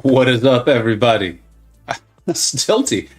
What is up, everybody? Stilty.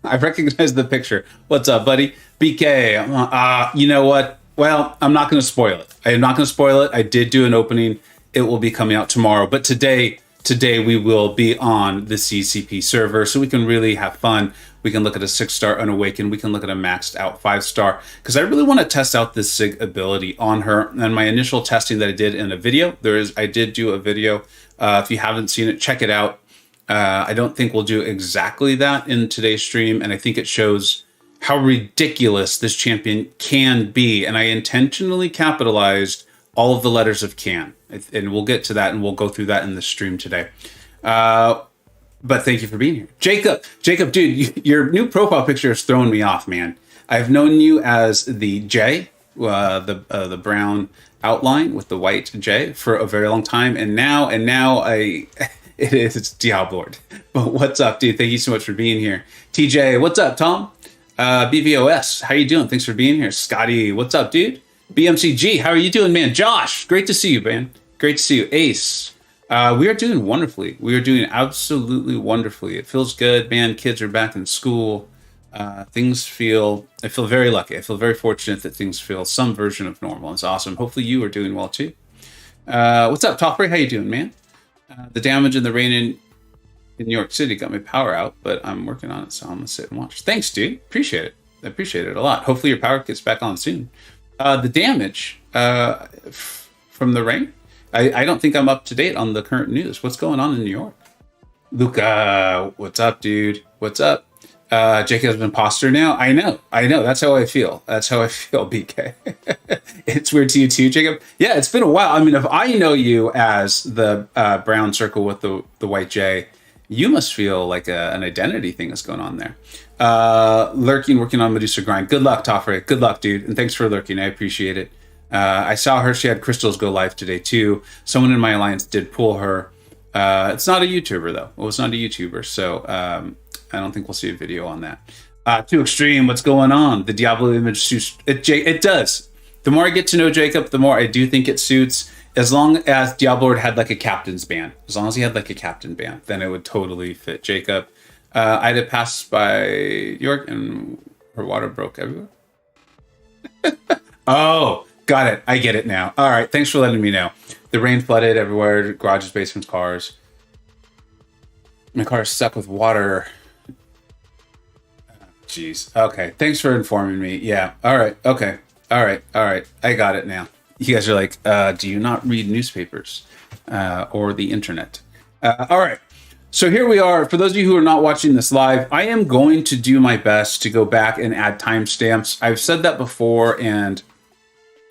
I recognize the picture. What's up, buddy? BK. You know what? Well, I'm not going to spoil it. I am not going to spoil it. I did do an opening. It will be coming out tomorrow. But today we will be on the CCP server, so we can really have fun. We can look at a 6-star Unawakened. We can look at a maxed out 5-star, because I really want to test out this SIG ability on her. And my initial testing that I did in a video, I did do a video. If you haven't seen it, check it out. I don't think we'll do exactly that in today's stream, and I think it shows how ridiculous this champion can be. And I intentionally capitalized all of the letters of can, and we'll get to that, and we'll go through that in the stream today. But thank you for being here. Jacob, dude, your new profile picture is throwing me off, man. I've known you as the J, the brown outline with the white J for a very long time, and now it's Diablord. But what's up, dude? Thank you so much for being here. TJ, what's up, Tom? BVOS, how you doing? Thanks for being here. Scotty, what's up, dude? BMCG, how are you doing, man? Josh, great to see you, man. Great to see you. Ace, we are doing wonderfully. We are doing absolutely wonderfully. It feels good, man. Kids are back in school. I feel very lucky. I feel very fortunate that things feel some version of normal. It's awesome. Hopefully you are doing well too. What's up, Topper? How you doing, man? The damage and the rain in New York City got my power out, but I'm working on it, so I'm gonna sit and watch. Thanks, dude. Appreciate it. I appreciate it a lot. Hopefully your power gets back on soon. The damage from the rain, I don't think I'm up to date on the current news. What's going on in New York? Luca, what's up, dude? What's up? Jacob's an imposter now. I know. That's how I feel. BK. It's weird to you too, Jacob. Yeah, it's been a while. I mean, if I know you as the brown circle with the white J, you must feel like an identity thing is going on there. Lurking, working on Medusa grind. Good luck, Toffrey. Good luck, dude. And thanks for lurking. I appreciate it. I saw her. She had crystals go live today too. Someone in my alliance did pull her. It's not a YouTuber though. Well, it's not a YouTuber, so I don't think we'll see a video on that. Too extreme. What's going on? The Diablo image suits it. It does. The more I get to know Jacob, the more I do think it suits. As long as Diablord had like a captain's band, then it would totally fit Jacob. I had to pass by York and her water broke everywhere. Oh, got it. I get it now. All right. Thanks for letting me know. The rain flooded everywhere. Garages, basements, cars. My car is stuck with water. Jeez. Okay. Thanks for informing me. Yeah. All right. Okay. All right. I got it now. You guys are like, do you not read newspapers or the internet? All right. So here we are. For those of you who are not watching this live, I am going to do my best to go back and add timestamps. I've said that before, and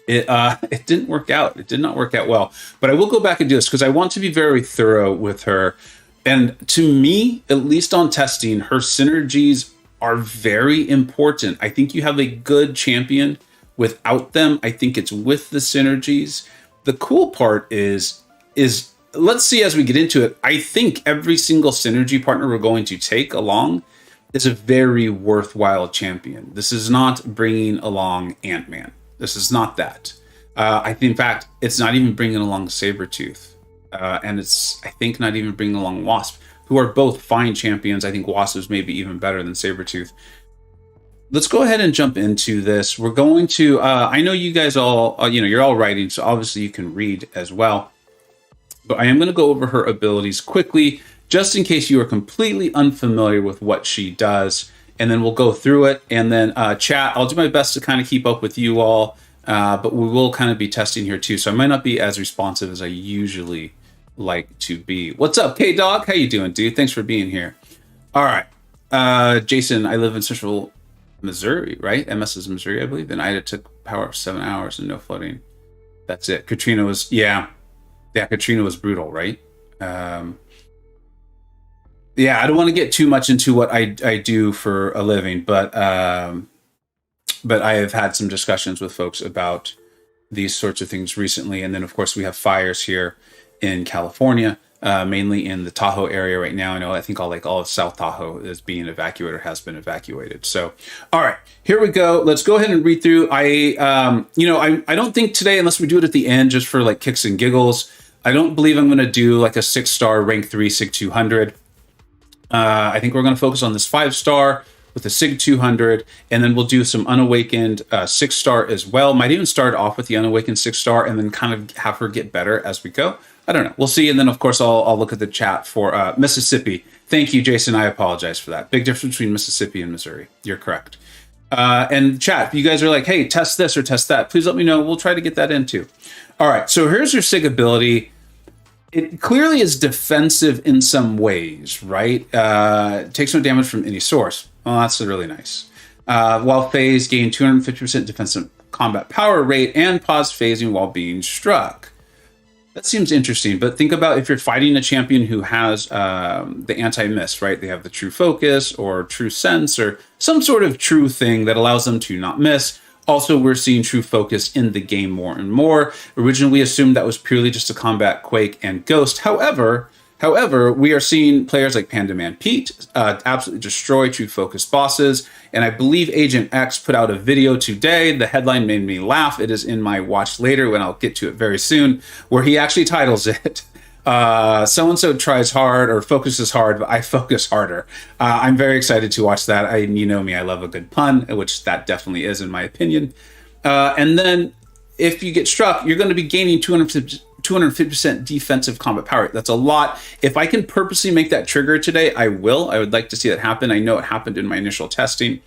it didn't work out. It did not work out well. But I will go back and do this because I want to be very thorough with her. And to me, at least on testing, her synergies are very important. I think you have a good champion without them. I think it's with the synergies. The cool part is let's see as we get into it. I think every single synergy partner we're going to take along is a very worthwhile champion. This is not bringing along Ant-Man. This is not that. I think, in fact, it's not even bringing along Sabretooth. And it's, I think, not even bringing along Wasp, who are both fine champions. I think Wasp is maybe even better than Sabretooth. Let's go ahead and jump into this. We're going to, I know you guys all, you're all writing, so obviously you can read as well. But I am going to go over her abilities quickly, just in case you are completely unfamiliar with what she does. And then we'll go through it. And then chat, I'll do my best to kind of keep up with you all. But we will kind of be testing here too. So I might not be as responsive as I usually like to be. What's up, K-Dog? How you doing, dude? Thanks for being here. All right. Jason, I live in Central Missouri, right? MS is Missouri, I believe. And Ida took power of 7 hours and no flooding. That's it. Katrina was, Katrina was brutal, right? Yeah, I don't want to get too much into what I do for a living, but I have had some discussions with folks about these sorts of things recently. And then, of course, we have fires here in California, mainly in the Tahoe area right now. I think all of South Tahoe is being evacuated or has been evacuated. So, all right, here we go. Let's go ahead and read through. I don't think today, unless we do it at the end, just for like kicks and giggles, I don't believe I'm going to do like a 6-star rank 3 SIG 200. I think we're going to focus on this 5-star with a SIG 200, and then we'll do some unawakened 6-star as well. Might even start off with the unawakened 6-star and then kind of have her get better as we go. I don't know. We'll see. And then, of course, I'll look at the chat for Mississippi. Thank you, Jason. I apologize for that. Big difference between Mississippi and Missouri. You're correct. And chat, if you guys are like, hey, test this or test that, please let me know. We'll try to get that in too. All right. So here's your SIG ability. It clearly is defensive in some ways, right? It takes no damage from any source. Well, that's really nice. While phased, gain 250% defensive combat power rate and pause phasing while being struck. That seems interesting, but think about if you're fighting a champion who has the anti-miss, right? They have the true focus or true sense or some sort of true thing that allows them to not miss. Also, we're seeing true focus in the game more and more. Originally, we assumed that was purely just to combat Quake and Ghost. However, we are seeing players like Panda Man Pete absolutely destroy true focus bosses. And I believe Agent X put out a video today. The headline made me laugh. It is in my watch later when I'll get to it very soon, where he actually titles it, so-and-so tries hard or focuses hard, but I focus harder. I'm very excited to watch that. You know me, I love a good pun, which that definitely is in my opinion. And then if you get struck, you're going to be gaining 250% defensive combat power. That's a lot. If I can purposely make that trigger today, I will. I would like to see that happen. I know it happened in my initial testing.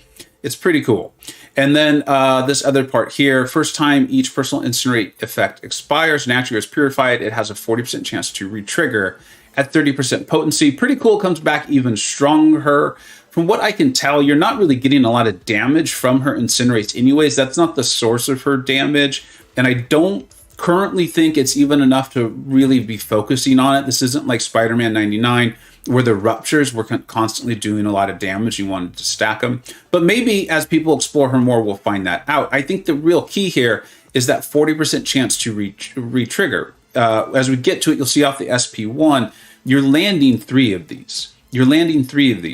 It's pretty cool. And then this other part here, first time each personal incinerate effect expires, naturally is purified, it has a 40% chance to re-trigger at 30% potency. Pretty cool, comes back even stronger. From what I can tell, you're not really getting a lot of damage from her incinerates anyways. That's not the source of her damage. And I don't currently think it's even enough to really be focusing on it. This isn't like Spider-Man 99, where the ruptures were constantly doing a lot of damage. You wanted to stack them. But maybe as people explore her more, we'll find that out. I think the real key here is that 40% chance to re-trigger. As we get to it, you'll see off the SP1, you're landing 3 of these.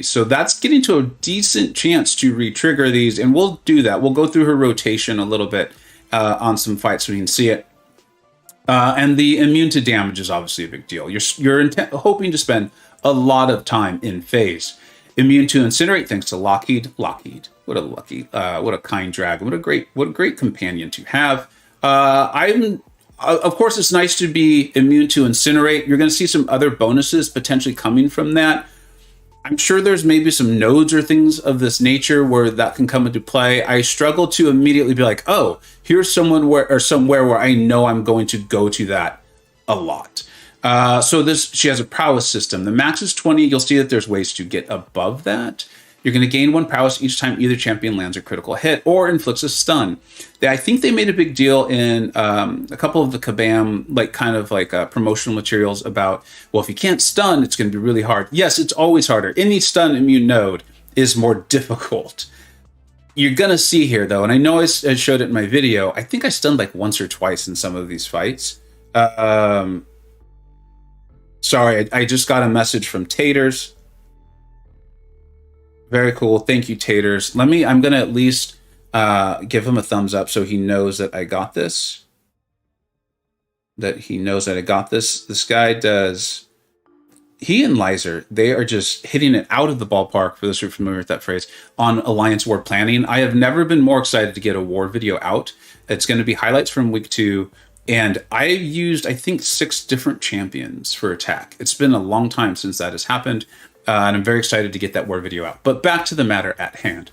So that's getting to a decent chance to re-trigger these. And we'll do that. We'll go through her rotation a little bit on some fights so we can see it. And the immune to damage is obviously a big deal. You're hoping to spend a lot of time in phase. Immune to incinerate, thanks to Lockheed. What a kind dragon. What a great companion to have. Of course, it's nice to be immune to incinerate. You're going to see some other bonuses potentially coming from that. I'm sure there's maybe some nodes or things of this nature where that can come into play. I struggle to immediately be like, oh, here's somewhere where I know I'm going to go to that a lot. She has a Prowess System. The max is 20. You'll see that there's ways to get above that. You're going to gain 1 prowess each time either champion lands a critical hit or inflicts a stun. I think they made a big deal in a couple of the Kabam, promotional materials about, well, if you can't stun, it's going to be really hard. Yes, it's always harder. Any stun immune node is more difficult. You're going to see here, though, and I know I showed it in my video, I think I stunned like once or twice in some of these fights. Sorry, I just got a message from Taters. Very cool. Thank you, Taters. I'm going to at least give him a thumbs up so he knows that I got this. This guy does... He and Lizer, they are just hitting it out of the ballpark, for those who are familiar with that phrase, on Alliance War planning. I have never been more excited to get a war video out. It's going to be highlights from week 2. And I used, I think, 6 different champions for attack. It's been a long time since that has happened. And I'm very excited to get that war video out. But back to the matter at hand.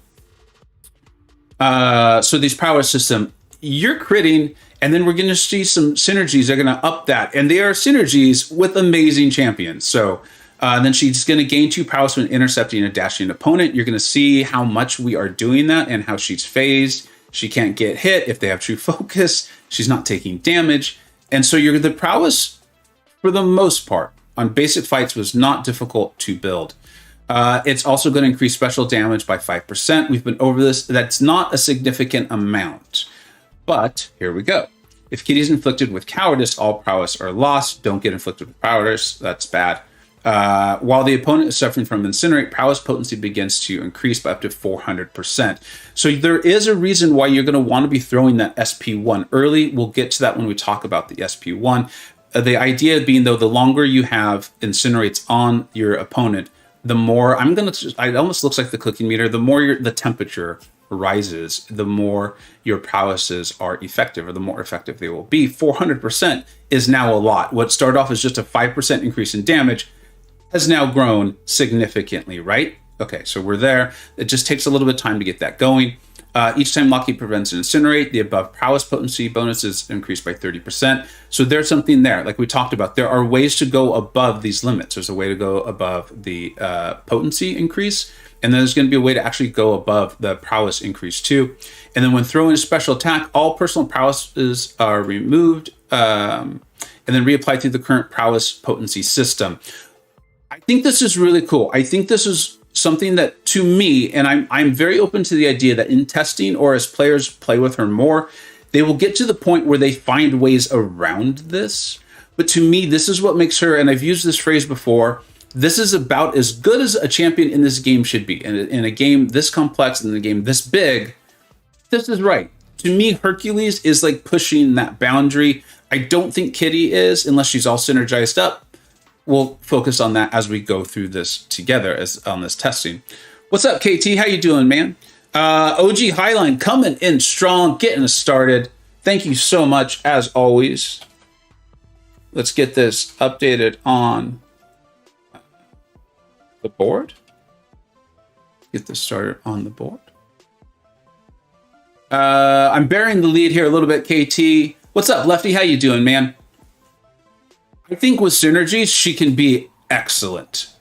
So these Prowess System, you're critting, and then we're going to see some synergies that are going to up that. And they are synergies with amazing champions. So then she's going to gain 2 prowess when intercepting a dashing opponent. You're going to see how much we are doing that and how she's phased. She can't get hit if they have true focus. She's not taking damage. And so the prowess, for the most part, on basic fights was not difficult to build. It's also going to increase special damage by 5%. We've been over this. That's not a significant amount. But here we go. If Kitty is inflicted with cowardice, all prowess are lost. Don't get inflicted with cowardice. That's bad. While the opponent is suffering from incinerate, prowess potency begins to increase by up to 400%. So there is a reason why you're going to want to be throwing that SP1 early. We'll get to that when we talk about the SP1. The idea being, though, the longer you have incinerates on your opponent, the more it almost looks like the cooking meter, the more the temperature rises, the more your prowesses are effective, or the more effective they will be. 400% is now a lot. What started off as just a 5% increase in damage has now grown significantly, right? Okay, so we're there. It just takes a little bit of time to get that going. Each time Lockheed prevents an incinerate, the above prowess potency bonus is increased by 30%. So there's something there. Like we talked about, there are ways to go above these limits. There's a way to go above the potency increase, and then there's going to be a way to actually go above the prowess increase too. And then when throwing a special attack, all personal prowesses are removed and then reapplied through the current prowess potency system. I think this is really cool. I think this is something that, to me, and I'm very open to the idea that in testing, or as players play with her more, they will get to the point where they find ways around this. But to me, this is what makes her, and I've used this phrase before, this is about as good as a champion in this game should be. In a game this complex, in a game this big, this is right. To me, Hercules is like pushing that boundary. I don't think Kitty is, unless she's all synergized up. We'll focus on that as we go through this together on this testing. What's up, KT? How you doing, man? OG Highline coming in strong, getting us started. Thank you so much, as always. Let's get this updated on the board. Get this started on the board. I'm bearing the lead here a little bit, KT. What's up, Lefty? How you doing, man? I think with Synergies, she can be excellent.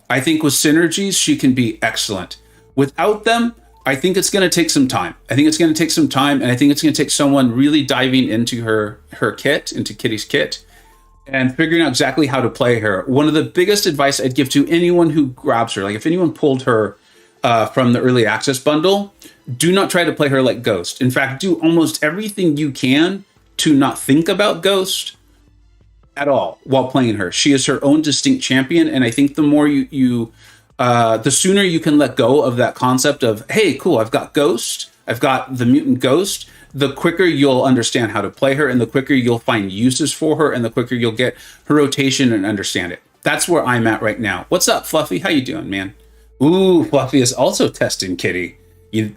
Without them, I think it's going to take some time. And I think it's going to take someone really diving into her kit, into Kitty's kit, and figuring out exactly how to play her. One of the biggest advice I'd give to anyone who grabs her, like if anyone pulled her from the early access bundle, do not try to play her like Ghost. In fact, do almost everything you can to not think about Ghost at all while playing her. She is her own distinct champion, and I think the more the sooner you can let go of that concept of, hey, cool, I've got Ghost, I've got the mutant Ghost, the quicker you'll understand how to play her, and the quicker you'll find uses for her, and the quicker you'll get her rotation and understand it. That's where I'm at right now. What's up, Fluffy? How you doing, man? Ooh, Fluffy is also testing Kitty. You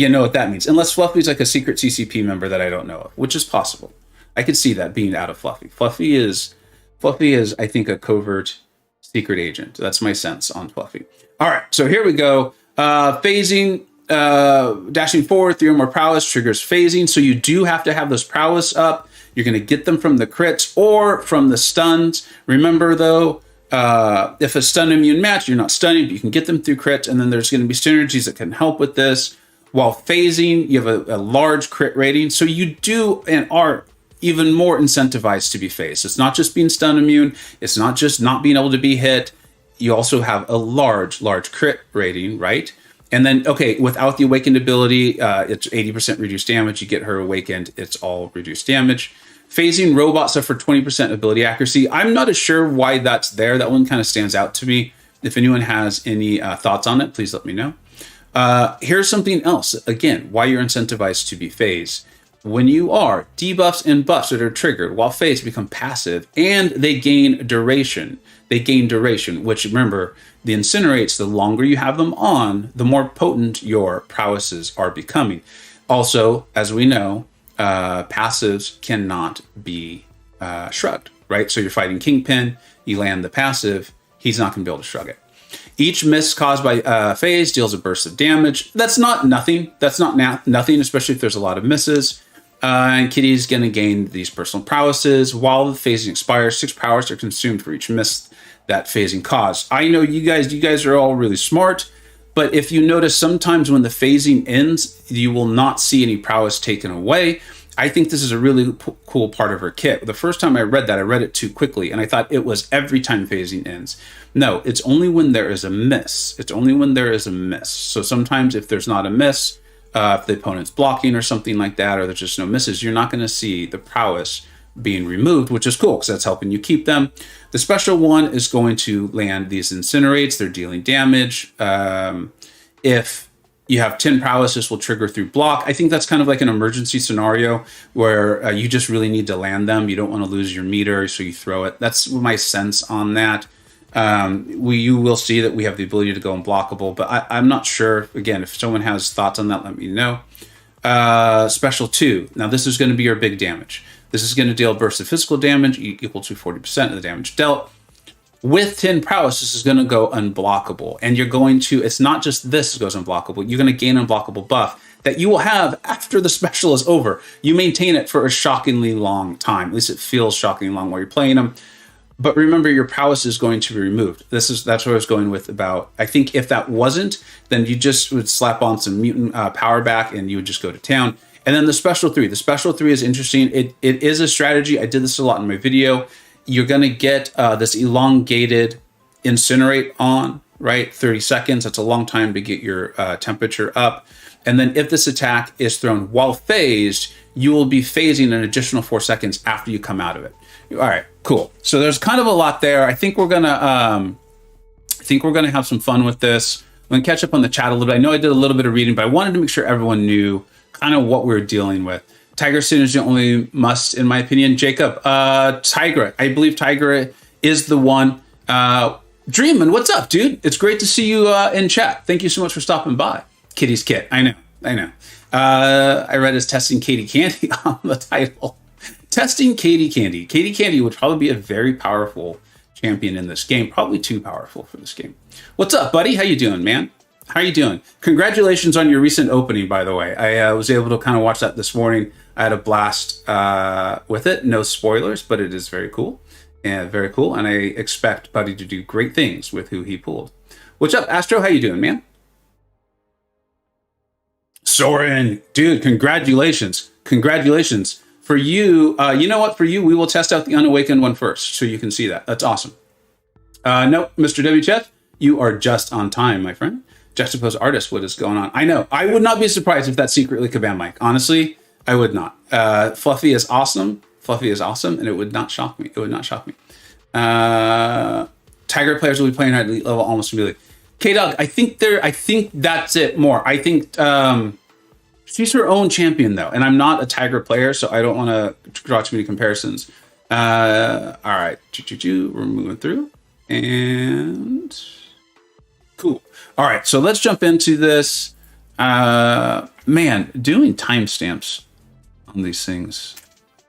know what that means. Unless Fluffy's like a secret CCP member that I don't know of, which is possible. I could see that being out of Fluffy. Fluffy is, I think, a covert secret agent. That's my sense on Fluffy. All right, so here we go. Phasing, dashing forward, 3 or more prowess triggers phasing. So you do have to have those prowess up. You're going to get them from the crits or from the stuns. Remember, though, if a stun immune match, you're not stunning, but you can get them through crits. And then there's going to be synergies that can help with this. While phasing, you have a large crit rating. So you do and are even more incentivized to be phased. It's not just being stun immune. It's not just not being able to be hit. You also have a large crit rating, right? And then, okay, without the awakened ability, it's 80% reduced damage. You get her awakened, it's all reduced damage. Phasing robots suffer 20% ability accuracy. I'm not as sure why that's there. That one kind of stands out to me. If anyone has any thoughts on it, please let me know. Here's something else. Again, why you're incentivized to be phased. When you are, debuffs and buffs that are triggered while phased become passive, and they gain duration. Which, remember, the incinerates, the longer you have them on, the more potent your prowesses are becoming. Also, as we know, passives cannot be shrugged, right? So you're fighting Kingpin, you land the passive, he's not going to be able to shrug it. Each miss caused by phase deals a burst of damage. That's not nothing. Nothing, especially if there's a lot of misses. And Kitty's going to gain these personal prowesses. While the phasing expires, 6 prowess are consumed for each miss that phasing caused. I know you guys are all really smart, but if you notice, sometimes when the phasing ends, you will not see any prowess taken away. I think this is a really cool part of her kit. The first time I read that, I read it too quickly, and I thought it was every time phasing ends. No, it's only when there is a miss. So sometimes if there's not a miss, if the opponent's blocking or something like that, or there's just no misses, you're not going to see the prowess being removed, which is cool because that's helping you keep them. The special one is going to land these incinerates. They're dealing damage. If You have 10 prowess. This will trigger through block. I think that's kind of like an emergency scenario where you just really need to land them. You don't want to lose your meter, so you throw it. That's my sense on that. You will see that we have the ability to go unblockable, but I'm not sure. Again, if someone has thoughts on that, let me know. Special 2. Now, this is going to be your big damage. This is going to deal burst of physical damage equal to 40% of the damage dealt. With 10 prowess, this is going to go unblockable. And you're going to, it's not just this goes unblockable. You're going to gain unblockable buff that you will have after the special is over. You maintain it for a shockingly long time. At least it feels shockingly long while you're playing them. But remember, your prowess is going to be removed. That's what I was going with about, I think if that wasn't, then you just would slap on some mutant power back and you would just go to town. And then the special 3. The special 3 is interesting. It is a strategy. I did this a lot in my video. You're going to get this elongated incinerate on, right? 30 seconds. That's a long time to get your temperature up. And then if this attack is thrown while phased, you will be phasing an additional 4 seconds after you come out of it. All right, cool. So there's kind of a lot there. I think we're gonna have some fun with this. I'm gonna catch up on the chat a little bit. I know I did a little bit of reading, but I wanted to make sure everyone knew kind of what we were dealing with. Tiger Sin is the only must, in my opinion. Jacob, Tigra. I believe Tigra is the one. Dreamin', what's up, dude? It's great to see you in chat. Thank you so much for stopping by. Kitty's Kit. I know. I read as testing Katie Candy on the title. Testing Katie Candy. Katie Candy would probably be a very powerful champion in this game. Probably too powerful for this game. What's up, buddy? How you doing, man? How you doing? Congratulations on your recent opening, by the way. I was able to kind of watch that this morning. I had a blast with it. No spoilers, but it is very cool. And very cool. And I expect Buddy to do great things with who he pulled. What's up, Astro? How you doing, man? Soren, dude, congratulations. Congratulations. For you, you know what? For you, we will test out the Unawakened one first, so you can see that. That's awesome. No, Mr. WChef, you are just on time, my friend. Juxtaposed artist, what is going on? I know. I would not be surprised if that's secretly Kabam Mike. Honestly, I would not. Fluffy is awesome. Fluffy is awesome, and it would not shock me. It would not shock me. Tiger players will be playing at elite level almost immediately. K-Dog, I think that's it more. I think she's her own champion, though, and I'm not a Tiger player, so I don't want to draw too many comparisons. All right. We're moving through. And cool. All right, so let's jump into this. Man, doing timestamps on these things,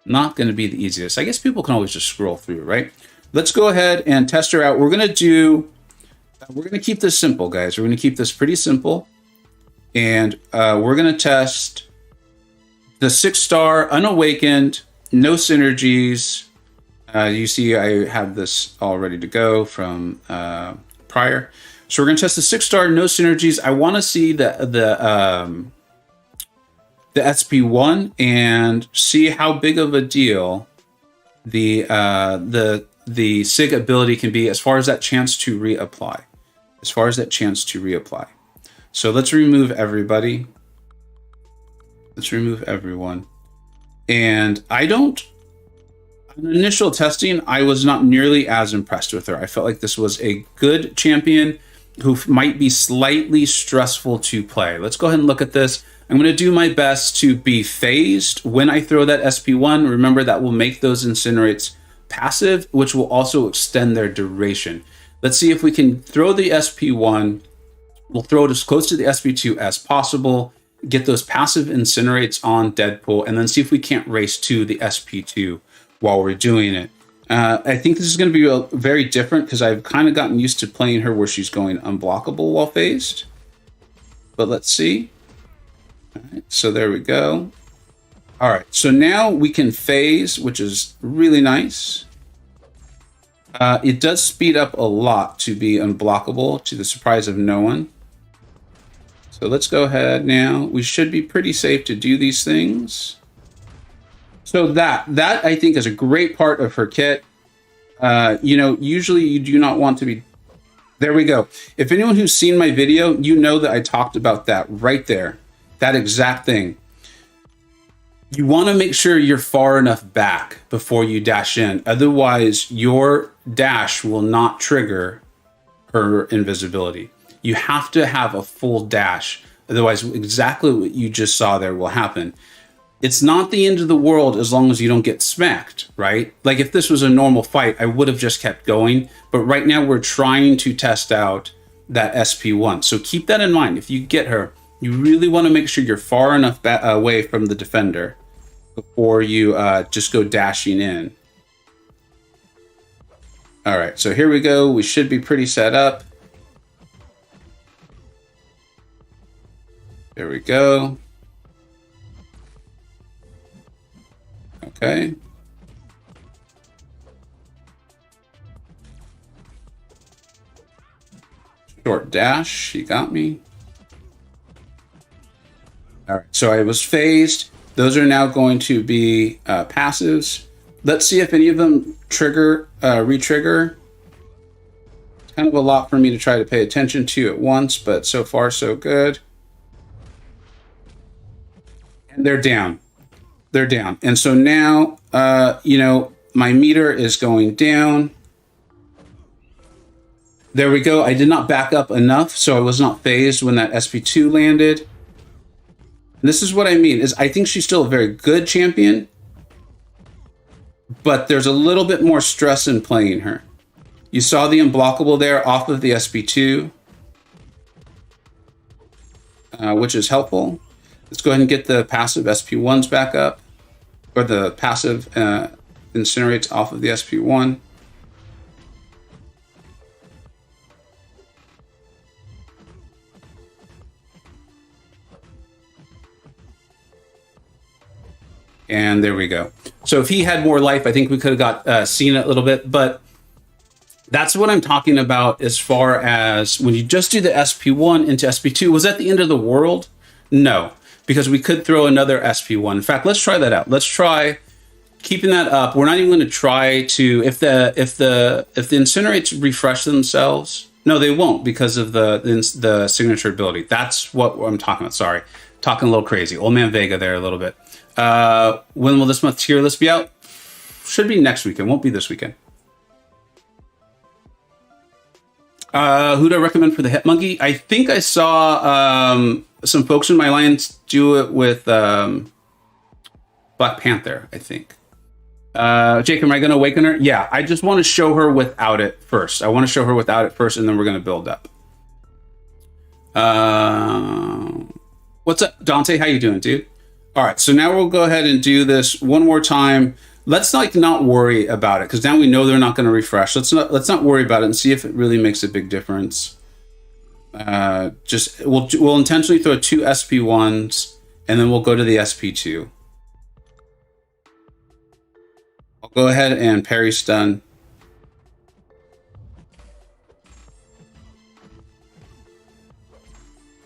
not going to be the easiest. I guess people can always just scroll through, right? Let's go ahead and test her out. We're going to keep this simple, guys. We're going to keep this pretty simple. And we're going to test the 6-star Unawakened, no synergies. You see I have this all ready to go from prior. So we're going to test the 6-star, no synergies. I want to see the SP1 and see how big of a deal the SIG ability can be as far as that chance to reapply. So let's remove everybody. Let's remove everyone. And on initial testing, I was not nearly as impressed with her. I felt like this was a good champion who might be slightly stressful to play. Let's go ahead and look at this. I'm going to do my best to be phased when I throw that SP1. Remember, that will make those incinerates passive, which will also extend their duration. Let's see if we can throw the SP1. We'll throw it as close to the SP2 as possible, get those passive incinerates on Deadpool, and then see if we can't race to the SP2 while we're doing it. I think this is going to be very different because I've kind of gotten used to playing her where she's going unblockable while phased. But let's see. All right, so there we go. All right, so now we can phase, which is really nice. It does speed up a lot to be unblockable, to the surprise of no one. So let's go ahead now. We should be pretty safe to do these things. So that I think is a great part of her kit. Usually you do not want to be... There we go. If anyone who's seen my video, you know that I talked about that right there. That exact thing. You want to make sure you're far enough back before you dash in. Otherwise, your dash will not trigger her invisibility. You have to have a full dash Otherwise, exactly what you just saw there will happen. It's not the end of the world as long as you don't get smacked, right? Like if this was a normal fight, I would have just kept going. But right now we're trying to test out that SP1. So keep that in mind. If you get her, you really want to make sure you're far enough away from the defender before you just go dashing in. All right, so here we go. We should be pretty set up. There we go. Okay. Short dash, she got me. All right, so I was phased. Those are now going to be passives. Let's see if any of them trigger, re-trigger. It's kind of a lot for me to try to pay attention to at once, but so far so good. And they're down. They're down. And so now, you know, my meter is going down. There we go. I did not back up enough, so I was not phased when that SP2 landed. And this is what I mean, is I think she's still a very good champion, but there's a little bit more stress in playing her. You saw the unblockable there off of the SP2, which is helpful. Let's go ahead and get the passive SP1s back up, or the passive incinerates off of the SP1. And there we go. So if he had more life, I think we could have got seen it a little bit, but that's what I'm talking about as far as when you just do the SP1 into SP2. Was that the end of the world? No, because we could throw another SP1. In fact, let's try that out. Let's try keeping that up. We're not even going to try to, if the incinerates refresh themselves, no, they won't because of the signature ability. That's what I'm talking about. Sorry, talking a little crazy. Old Man Vega there a little bit. When will this month's tier list be out? Should be next weekend. Won't be this weekend. Who do I recommend for the Hit Monkey? I think I saw some folks in my lines do it with Black Panther, I think. Jake, am I going to awaken her? Yeah, I just want to show her without it first. I want to show her without it first, and then we're going to build up. What's up, Dante? How you doing, dude? All right, so now we'll go ahead and do this one more time. Let's not worry about it because now we know they're not going to refresh. Let's not worry about it and see if it really makes a big difference. We'll intentionally throw 2 SP1s and then we'll go to the SP2. I'll go ahead and parry stun.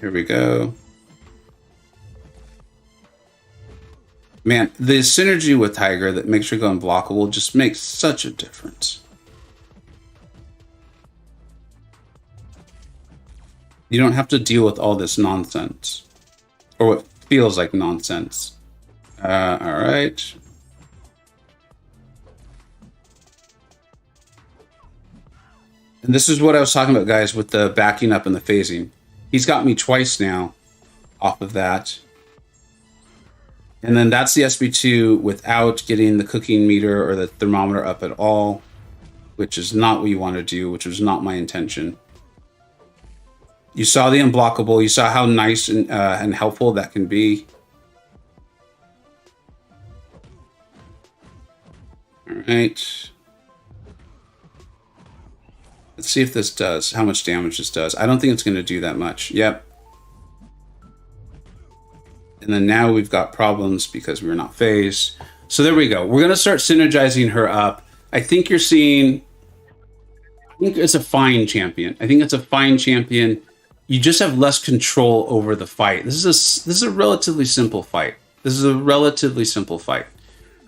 Here we go. Man, the synergy with Tiger that makes her go unblockable just makes such a difference. You don't have to deal with all this nonsense. Or what feels like nonsense. Alright. And this is what I was talking about, guys, with the backing up and the phasing. He's got me twice now off of that. And then that's the SP2 without getting the cooking meter or the thermometer up at all, which is not what you want to do, which was not my intention. You saw the unblockable. You saw how nice and helpful that can be. All right. Let's see if this does, how much damage this does. I don't think it's going to do that much. Yep. And then now we've got problems because we're not phased. So there we go. We're going to start synergizing her up. I think you're seeing... I think it's a fine champion. I think it's a fine champion. You just have less control over the fight. This is a relatively simple fight. This is a relatively simple fight.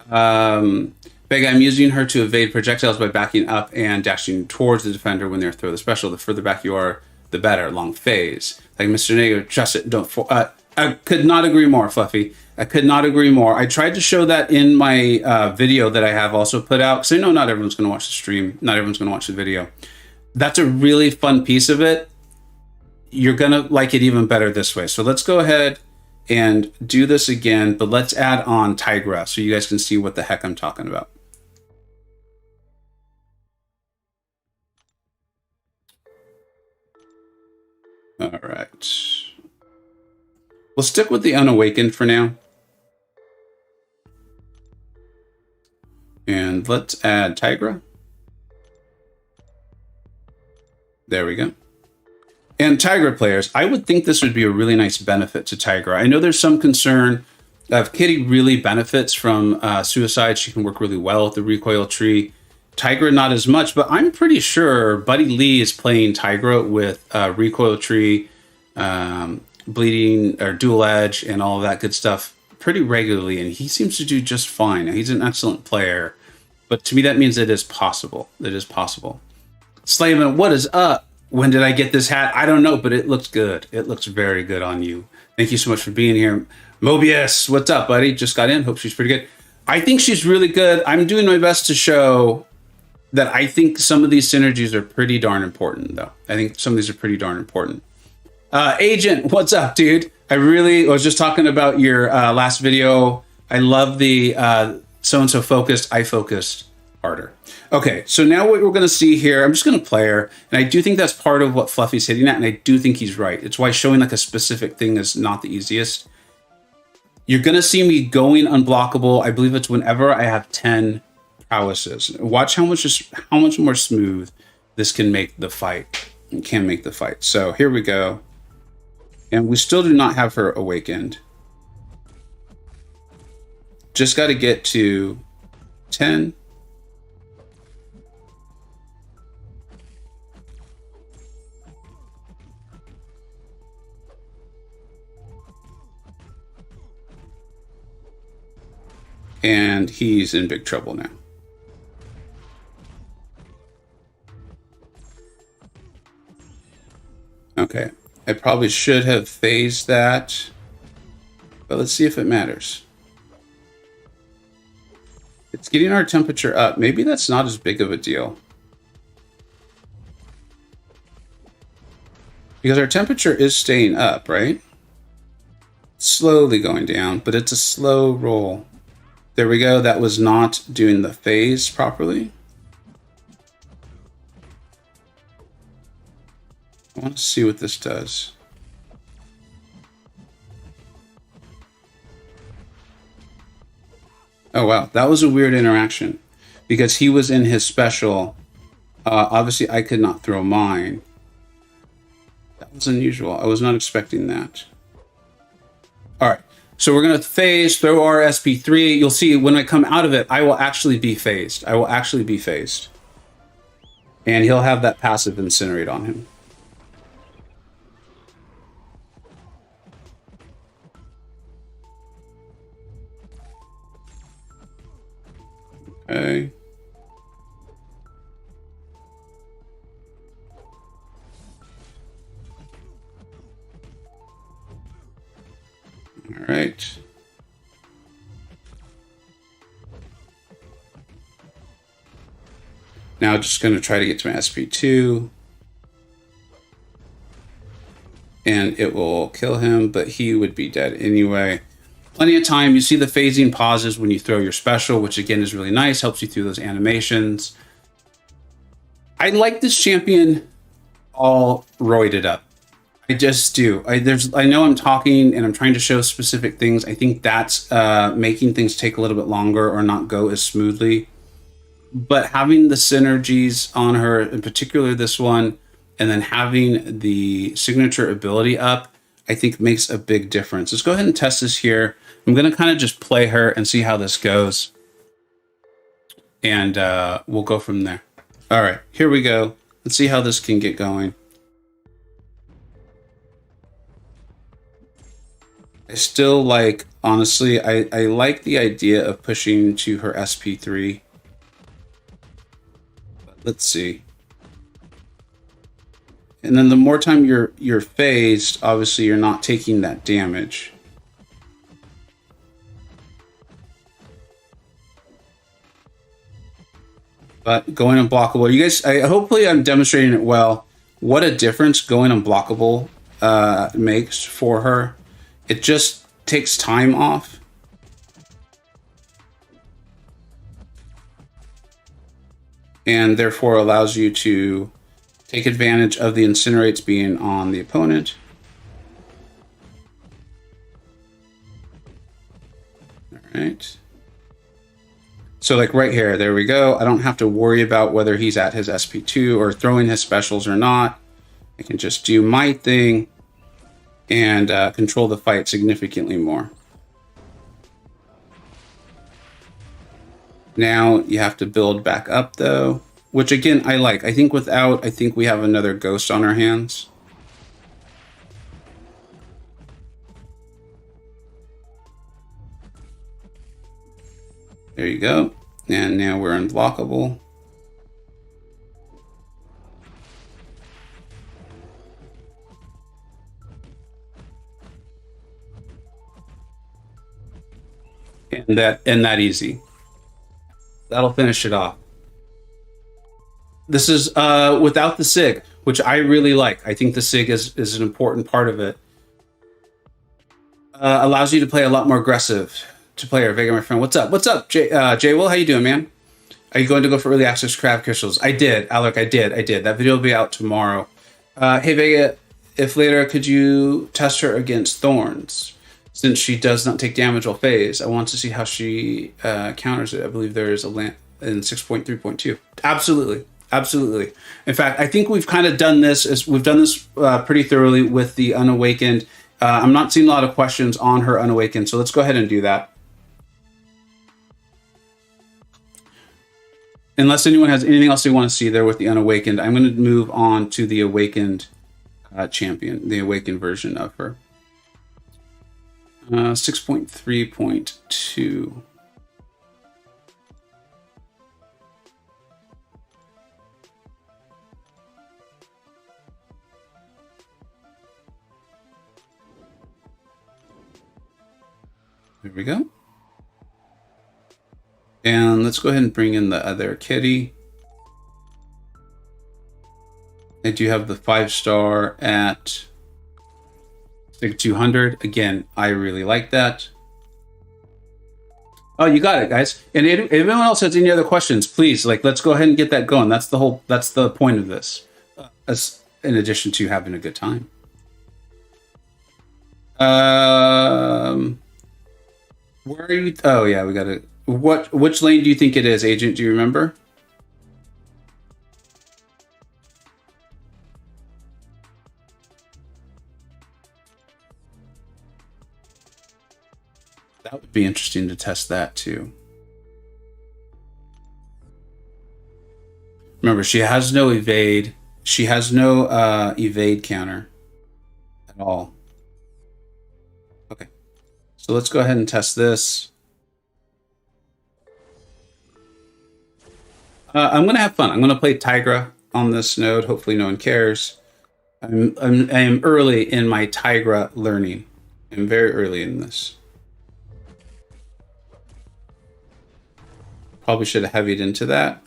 Vega, I'm using her to evade projectiles by backing up and dashing towards the defender when they throw the special. The further back you are, the better. Long phase. Like Mr. Nago, trust it. Don't... I could not agree more, Fluffy. I could not agree more. I tried to show that in my video that I have also put out, because I know not everyone's going to watch the stream. Not everyone's going to watch the video. That's a really fun piece of it. you're going to like it even better this way. So let's go ahead and do this again, but let's add on Tigra so you guys can see what the heck I'm talking about. All right. We'll stick with the Unawakened for now. And let's add Tigra. There we go. And Tigra players, I would think this would be a really nice benefit to Tigra. I know there's some concern if Kitty really benefits from suicide, she can work really well with the recoil tree. Tigra, not as much, but I'm pretty sure Buddy Lee is playing Tigra with recoil tree, bleeding or dual edge, and all of that good stuff pretty regularly, and he seems to do just fine. Now, he's an excellent player, but to me that means it is possible. It is possible. Slayman, what is up? When did I get this hat? I don't know, but it looks good. It looks very good on you. Thank you so much for being here. Mobius, what's up, buddy? Just got in. Hope she's pretty good. I think she's really good. I'm doing my best to show that I think some of these synergies are pretty darn important, though. I think some of these are pretty darn important. Agent, what's up, dude? I was just talking about your last video. I love the so-and-so focused. I focused harder. Okay, so now what we're going to see here, I'm just going to play her, and I do think that's part of what Fluffy's hitting at, and I do think he's right. It's why showing like a specific thing is not the easiest. You're going to see me going unblockable. I believe it's whenever I have 10 prowesses. Watch how much more smooth this can make the fight. It can make the fight. So here we go. And we still do not have her awakened. Just got to get to 10. And he's in big trouble now. Okay, I probably should have phased that, but let's see if it matters. It's getting our temperature up. Maybe that's not as big of a deal. Because our temperature is staying up, right? Slowly going down, but it's a slow roll. There we go. That was not doing the phase properly. I want to see what this does. Oh, wow. That was a weird interaction because he was in his special. Obviously, I could not throw mine. That was unusual. I was not expecting that. All right. So we're going to phase, throw our SP3. You'll see when I come out of it, I will actually be phased. I will actually be phased. And he'll have that passive incinerate on him. Okay. All right. Now just going to try to get to my SP2. And it will kill him, but he would be dead anyway. Plenty of time. You see the phasing pauses when you throw your special, which again is really nice. Helps you through those animations. I like this champion all roided up. I just do. I know I'm talking and I'm trying to show specific things. I think that's making things take a little bit longer or not go as smoothly. But having the synergies on her, in particular this one, and then having the signature ability up, I think makes a big difference. Let's go ahead and test this here. I'm going to kind of just play her and see how this goes. And we'll go from there. All right, here we go. Let's see how this can get going. I still like, honestly, I like the idea of pushing to her SP3. But let's see. And then the more time you're phased, obviously you're not taking that damage. But going unblockable, you guys, hopefully I'm demonstrating it well. What a difference going unblockable makes for her. It just takes time off. And therefore allows you to take advantage of the incinerates being on the opponent. All right. So like right here, there we go. I don't have to worry about whether he's at his SP2 or throwing his specials or not. I can just do my thing and control the fight significantly more. Now you have to build back up though, which again, I like. I think without, I think we have another ghost on our hands. There you go. And now we're unblockable. And that easy. That'll finish it off. This is without the SIG, which I really like. I think the SIG is an important part of it. Allows you to play a lot more aggressive. To player, Vega, my friend. What's up? What's up, Jay Will? How you doing, man? Are you going to go for early access crab crystals? I did, Alec. I did. That video will be out tomorrow. Hey, Vega, if later, could you test her against thorns? Since she does not take damage while phase, I want to see how she counters it. I believe there is a land in 6.3.2. Absolutely. Absolutely. In fact, I think we've kind of done this. We've done this pretty thoroughly with the Unawakened. I'm not seeing a lot of questions on her Unawakened, so let's go ahead and do that. Unless anyone has anything else they want to see there with the Unawakened, I'm going to move on to the Awakened champion, the Awakened version of her. 6.3.2. There we go. And let's go ahead and bring in the other kitty. I do have the 5-star at 200. Again, I really like that. Oh, you got it, guys. And if anyone else has any other questions, please, let's go ahead and get that going. That's the point of this. As in addition to having a good time. Where are you? Oh yeah, we got to. Which lane do you think it is, Agent? Do you remember? That would be interesting to test that too. Remember, she has no evade. She has no evade counter at all. Okay, so let's go ahead and test this. I'm going to have fun. I'm going to play Tigra on this node. Hopefully no one cares. I'm early in my Tigra learning. I'm very early in this. Probably should have heavied into that.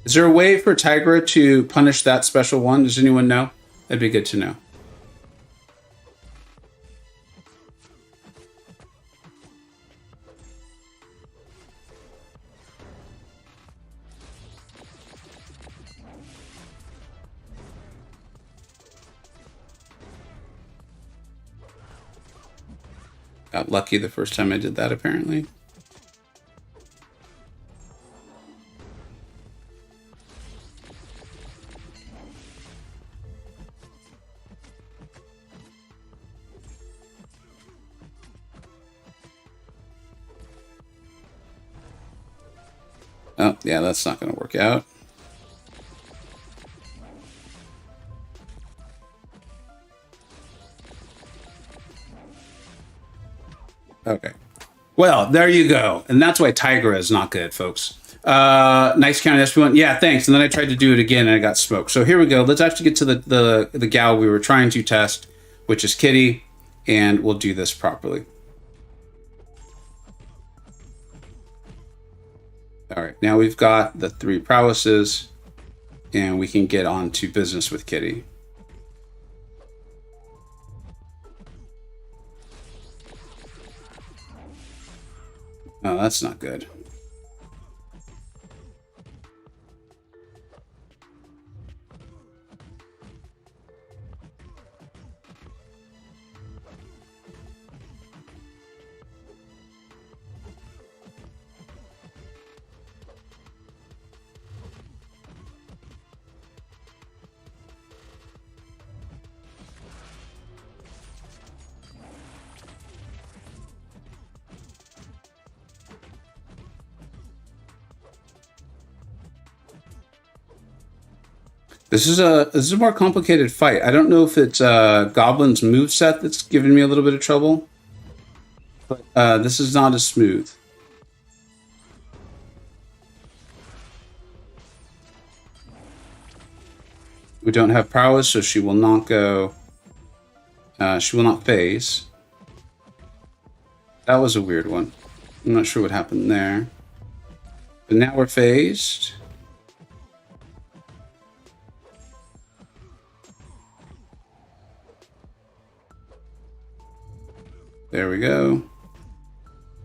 Is there a way for Tigra to punish that special one? Does anyone know? That'd be good to know. Got lucky the first time I did that, apparently. Oh, yeah, that's not going to work out. Okay. Well, there you go. And that's why Tigra is not good, folks. Nice counter SP1. Yeah, thanks. And then I tried to do it again and I got smoked. So here we go. Let's actually get to the gal we were trying to test, which is Kitty, and we'll do this properly. All right, now we've got the 3 prowesses, and we can get on to business with Kitty. Oh, that's not good. This is a more complicated fight. I don't know if it's Goblin's moveset that's giving me a little bit of trouble, but this is not as smooth. We don't have prowess, so she will not go. She will not phase. That was a weird one. I'm not sure what happened there. But now we're phased. There we go.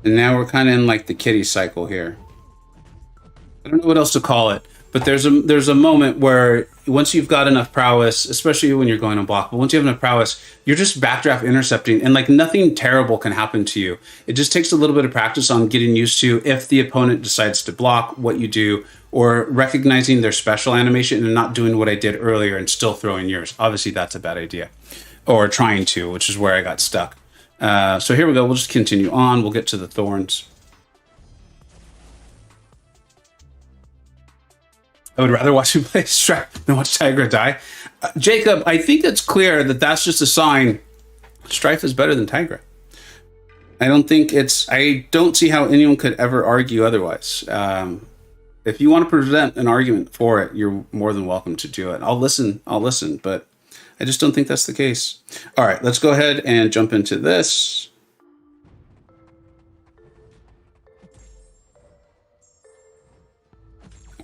And now we're kind of in like the kitty cycle here. I don't know what else to call it, but there's a moment where once you've got enough prowess, especially when you're going on block, but once you have enough prowess, you're just backdraft intercepting, and like nothing terrible can happen to you. It just takes a little bit of practice on getting used to if the opponent decides to block what you do, or recognizing their special animation and not doing what I did earlier and still throwing yours. Obviously, that's a bad idea. Or trying to, which is where I got stuck. So here we go. We'll just continue on. We'll get to the thorns. I would rather watch you play Strife than watch Tigra die. Jacob, I think it's clear that that's just a sign Strife is better than Tigra. I don't see how anyone could ever argue otherwise. If you want to present an argument for it, you're more than welcome to do it. I'll listen, but I just don't think that's the case. All right, let's go ahead and jump into this.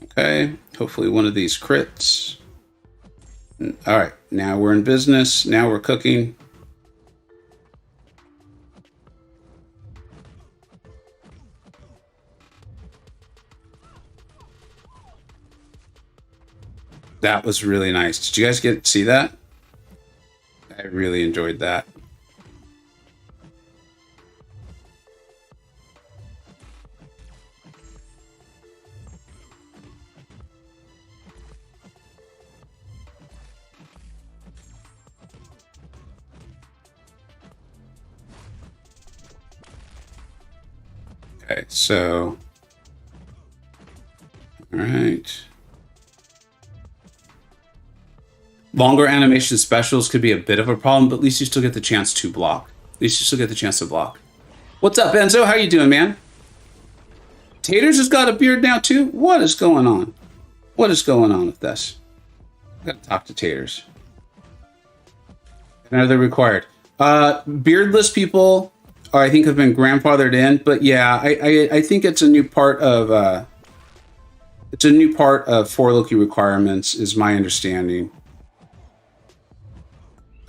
Okay, hopefully one of these crits. All right, now we're in business. Now we're cooking. That was really nice. Did you guys see that? I really enjoyed that. Okay, so all right. Longer animation specials could be a bit of a problem, but at least you still get the chance to block. At least you still get the chance to block. What's up, Enzo? How you doing, man? Taters has got a beard now, too? What is going on? What is going on with this? I gotta talk to Taters. And are they required? Beardless people, I think, have been grandfathered in, but yeah, I think it's a new part of For Loki requirements, is my understanding.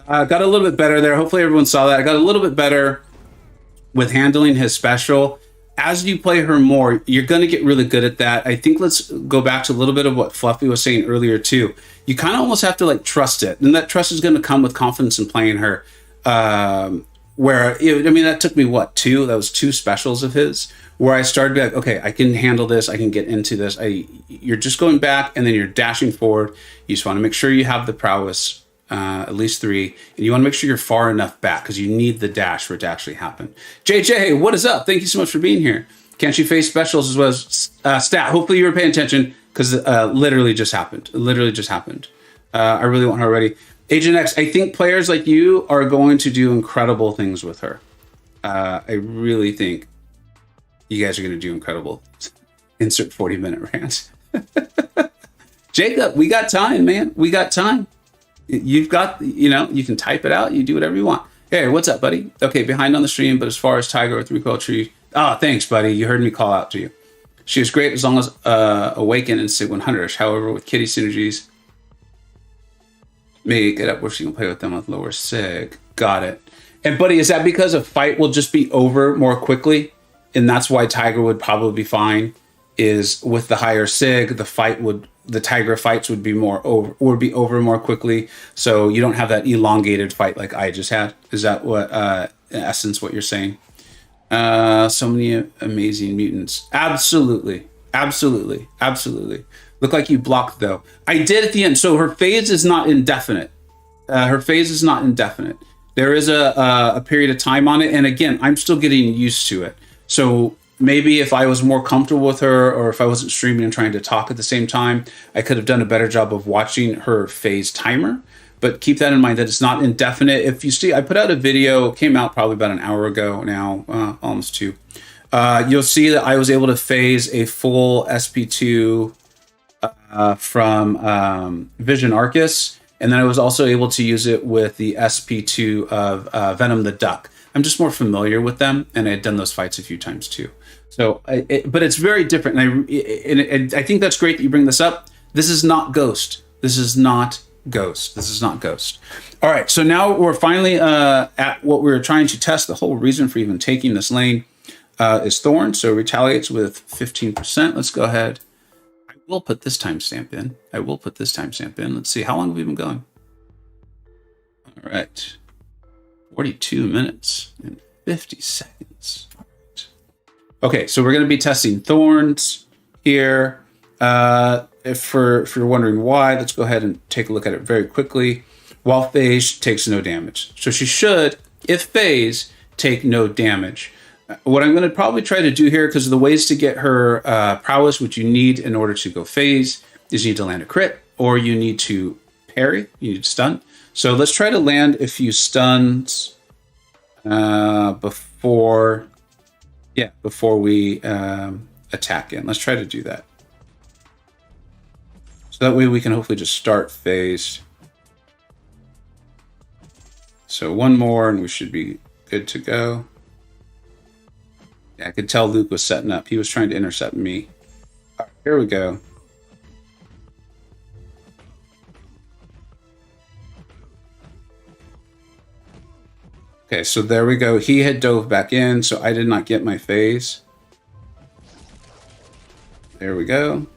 Got a little bit better there. Hopefully everyone saw that. I got a little bit better with handling his special. As you play her more, you're going to get really good at that. I think let's go back to a little bit of what Fluffy was saying earlier too. You kind of almost have to like trust it. And that trust is going to come with confidence in playing her. That took me that was 2 specials of his where I started to be like, okay, I can handle this. I can get into this. You're just going back and then you're dashing forward. You just want to make sure you have the prowess. At least 3, and you want to make sure you're far enough back because you need the dash for it to actually happen. JJ, what is up? Thank you so much for being here. Can't you face specials as well as stat? Hopefully you were paying attention because literally just happened. I really want her already. Agent X, I think players like you are going to do incredible things with her. I really think you guys are going to do incredible. Insert 40-minute rant. Jacob, we got time, man. We got time. You've got, you can type it out. You do whatever you want. Hey, what's up, buddy? Okay, behind on the stream, but as far as Tiger with recoil tree. Oh, thanks, buddy. You heard me call out to you. She is great as long as Awaken and Sig 100. However, with Kitty Synergies, make it up where she can play with them with lower Sig. Got it. And buddy, is that because a fight will just be over more quickly? And that's why Tiger would probably be fine. Is with the higher Sig, the Tiger fights would be over more quickly. So you don't have that elongated fight like I just had. Is that what in essence what you're saying? So many amazing mutants. Absolutely. Look like you blocked though. I did at the end. So her phase is not indefinite. There is a period of time on it. And again, I'm still getting used to it. So maybe if I was more comfortable with her, or if I wasn't streaming and trying to talk at the same time, I could have done a better job of watching her phase timer. But keep that in mind that it's not indefinite. If you see, I put out a video, came out probably about an hour ago now, almost 2. You'll see that I was able to phase a full SP2 from Vision Arcus. And then I was also able to use it with the SP2 of Venom the Duck. I'm just more familiar with them, and I had done those fights a few times too. So, but it's very different. And I think that's great that you bring this up. This is not Ghost. This is not Ghost. All right, so now we're finally at what we were trying to test. The whole reason for even taking this lane is Thorn. So retaliates with 15%. Let's go ahead. I will put this timestamp in. Let's see, how long have we been going? All right. 42 minutes and 50 seconds. Okay, so we're going to be testing Thorns here. If you're wondering why, let's go ahead and take a look at it very quickly. While phase takes no damage. So she should, if phase, take no damage. What I'm going to probably try to do here, because of the ways to get her prowess, which you need in order to go phase, is you need to land a crit, or you need to parry, you need to stun. So let's try to land a few stuns before we attack in. Let's try to do that. So that way we can hopefully just start phase. So one more and we should be good to go. Yeah, I could tell Luke was setting up. He was trying to intercept me. All right, here we go. Okay, so there we go. He had dove back in, so I did not get my phase. There we go.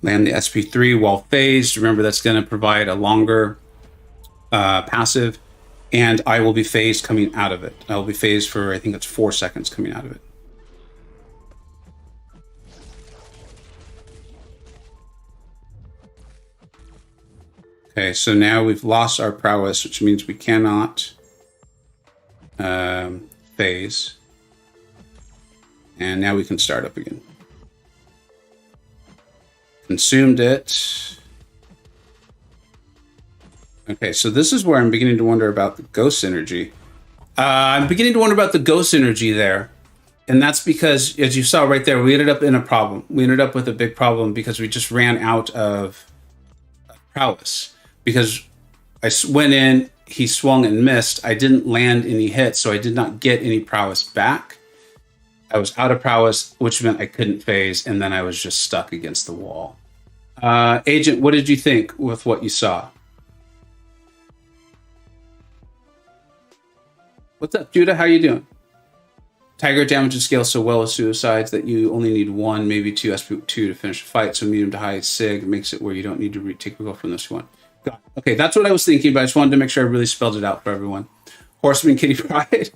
Land the SP3 while phased. Remember, that's going to provide a longer passive, and I will be phased coming out of it. I will be phased for, I think it's 4 seconds coming out of it. Okay, so now we've lost our prowess, which means we cannot phase. And now we can start up again. Consumed it. Okay, so this is where I'm beginning to wonder about the ghost synergy. I'm beginning to wonder about the ghost synergy there. And that's because, as you saw right there, we ended up in a problem. We ended up with a big problem because we just ran out of prowess. Because I went in, he swung and missed. I didn't land any hits, so I did not get any prowess back. I was out of prowess, which meant I couldn't phase, and then I was just stuck against the wall. Agent, what did you think with what you saw? What's up, Judah? How you doing? Tiger damages scale so well with suicides that you only need 1, maybe 2 SP2 to finish the fight, so medium to high sig makes it where you don't need to take a go from this one. Okay, that's what I was thinking, but I just wanted to make sure I really spelled it out for everyone. Horseman Kitty Pryde.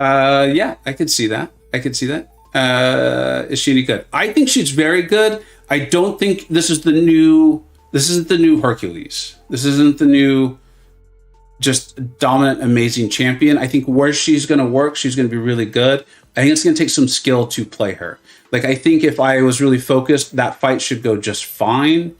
Yeah, I could see that. Is she any good? I think she's very good. I don't think this isn't the new Hercules. This isn't the new just dominant, amazing champion. I think where she's going to work, she's going to be really good. I think it's going to take some skill to play her. Like, I think if I was really focused, that fight should go just fine.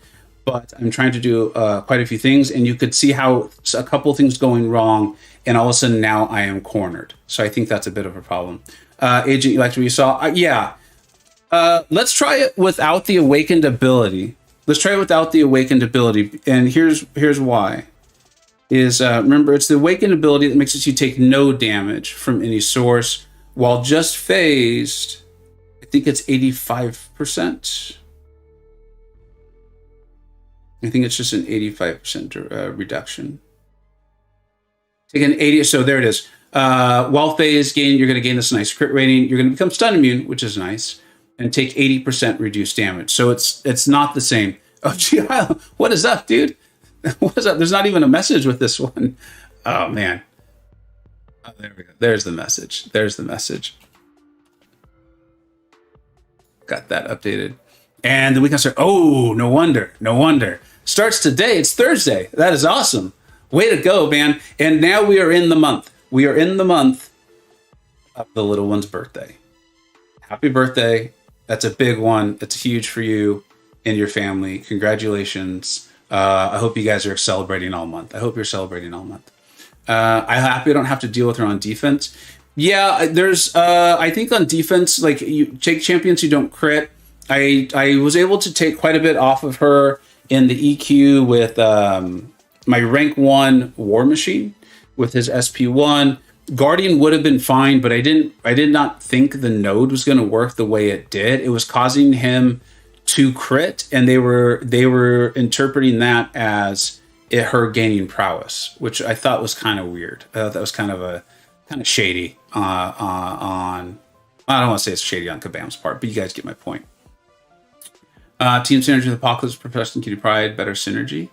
but I'm trying to do quite a few things, and you could see how a couple of things going wrong, and all of a sudden now I am cornered. So I think that's a bit of a problem. Agent Electro, you saw, yeah. Let's try it without the awakened ability. Let's try it without the awakened ability, and here's why. Is remember, it's the awakened ability that makes it so you take no damage from any source, while just phased, I think it's 85%. I think it's just an 85% reduction. Take an 80, so there it is. While phased gain, you're going to gain this nice crit rating. You're going to become stun immune, which is nice, and take 80% reduced damage. So it's not the same. Oh, gee, what is up, dude? What is up? There's not even a message with this one. Oh, man. Oh, there we go. There's the message. There's the message. Got that updated. And the weekend start. Oh, no wonder. No wonder. Starts today. It's Thursday. That is awesome. Way to go, man. And now we are in the month. We are in the month of the little one's birthday. Happy birthday. That's a big one. It's huge for you and your family. Congratulations. I hope you guys are celebrating all month. I hope you're celebrating all month. I'm happy I don't have to deal with her on defense. Yeah, there's, I think on defense, like you take champions who don't crit. I was able to take quite a bit off of her in the EQ with my rank 1 War Machine with his SP1. Guardian would have been fine, but I did not think the node was going to work the way it did. It was causing him to crit, and they were interpreting that as her gaining prowess, which I thought was kind of weird. I thought that was kind of shady on. I don't want to say it's shady on Kabam's part, but you guys get my point. Team Synergy with Apocalypse, Professional Cutie Pryde, better synergy.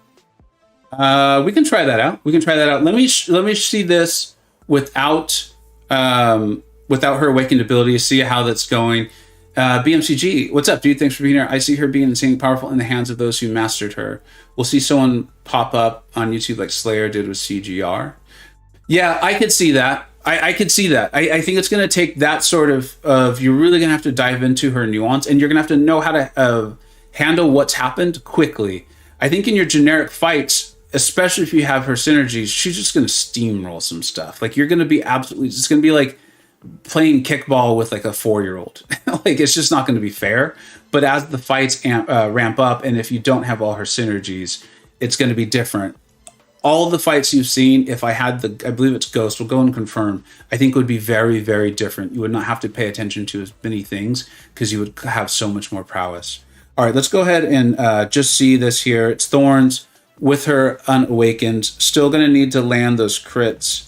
We can try that out. Let me see this without her awakened ability, see how that's going. BMCG, what's up, dude? Thanks for being here. I see her being insanely powerful in the hands of those who mastered her. We'll see someone pop up on YouTube like Slayer did with CGR. Yeah, I could see that. I could see that. I think it's going to take that sort of you're really going to have to dive into her nuance, and you're going to have to know how to handle what's happened quickly. I think in your generic fights, especially if you have her synergies, she's just going to steamroll some stuff. Like, you're going to be absolutely, it's going to be like playing kickball with like a 4-year-old. Like, it's just not going to be fair. But as the fights ramp up, and if you don't have all her synergies, it's going to be different. All the fights you've seen, if I had I believe it's Ghost, we'll go and confirm, I think would be very, very different. You would not have to pay attention to as many things because you would have so much more prowess. All right, let's go ahead and just see this here. It's Thorns with her unawakened. Still going to need to land those crits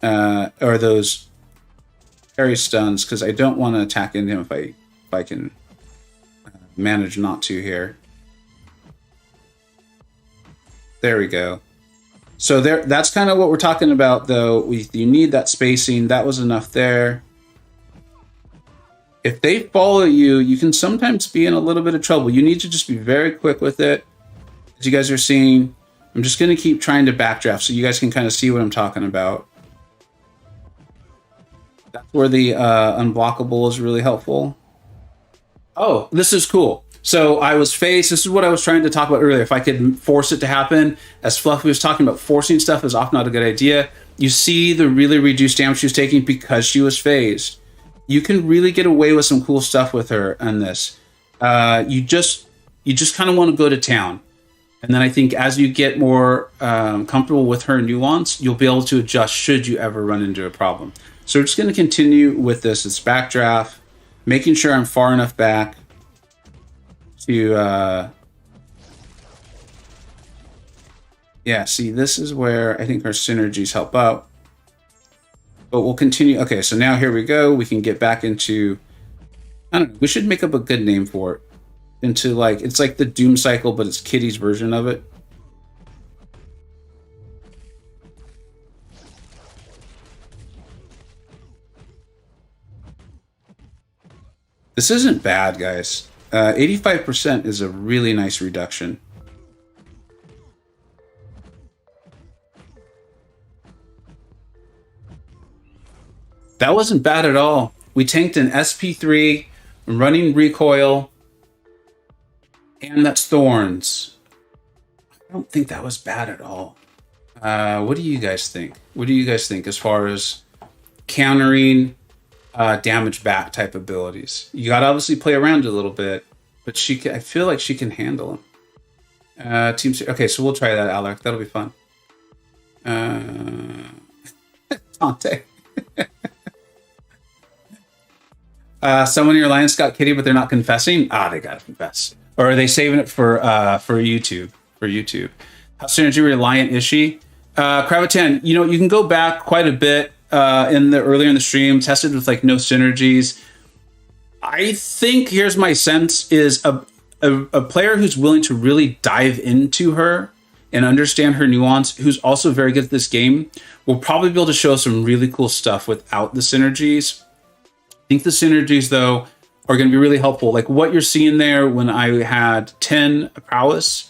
or those parry stuns, because I don't want to attack into him if I can manage not to here. There we go. So that's kind of what we're talking about, though. You need that spacing. That was enough there. If they follow you, you can sometimes be in a little bit of trouble. You need to just be very quick with it. As you guys are seeing, I'm just going to keep trying to backdraft so you guys can kind of see what I'm talking about. That's where the unblockable is really helpful. Oh, this is cool. So I was faced, this is what I was trying to talk about earlier. If I could force it to happen, as Fluffy was talking about, forcing stuff is often not a good idea. You see the really reduced damage she was taking because she was phased. You can really get away with some cool stuff with her on this. You just kind of want to go to town. And then I think as you get more comfortable with her nuance, you'll be able to adjust should you ever run into a problem. So we're just going to continue with this. It's backdraft, making sure I'm far enough back to yeah, see, this is where I think our synergies help out. But we'll continue. Okay, so now here we go. We can get back into, I don't know, we should make up a good name for it. Into like, it's like the Doom Cycle, but it's Kitty's version of it. This isn't bad, guys. 85% is a really nice reduction. That wasn't bad at all. We tanked an SP3, running recoil, and that's Thorns. don't think that was bad at all. What do you guys think? What do you guys think as far as countering damage back type abilities? You got to obviously play around a little bit, but I feel like she can handle them. Okay, so we'll try that, Alec. That'll be fun. Dante. Someone in your alliance got Kitty, but they're not confessing. They gotta confess, or are they saving it for YouTube? For YouTube, how synergy reliant is she? Kravatan, you can go back quite a bit earlier in the stream, tested with like no synergies. I think here's my sense is a player who's willing to really dive into her and understand her nuance, who's also very good at this game, will probably be able to show some really cool stuff without the synergies. I think the synergies, though, are going to be really helpful. Like what you're seeing there when I had 10 prowess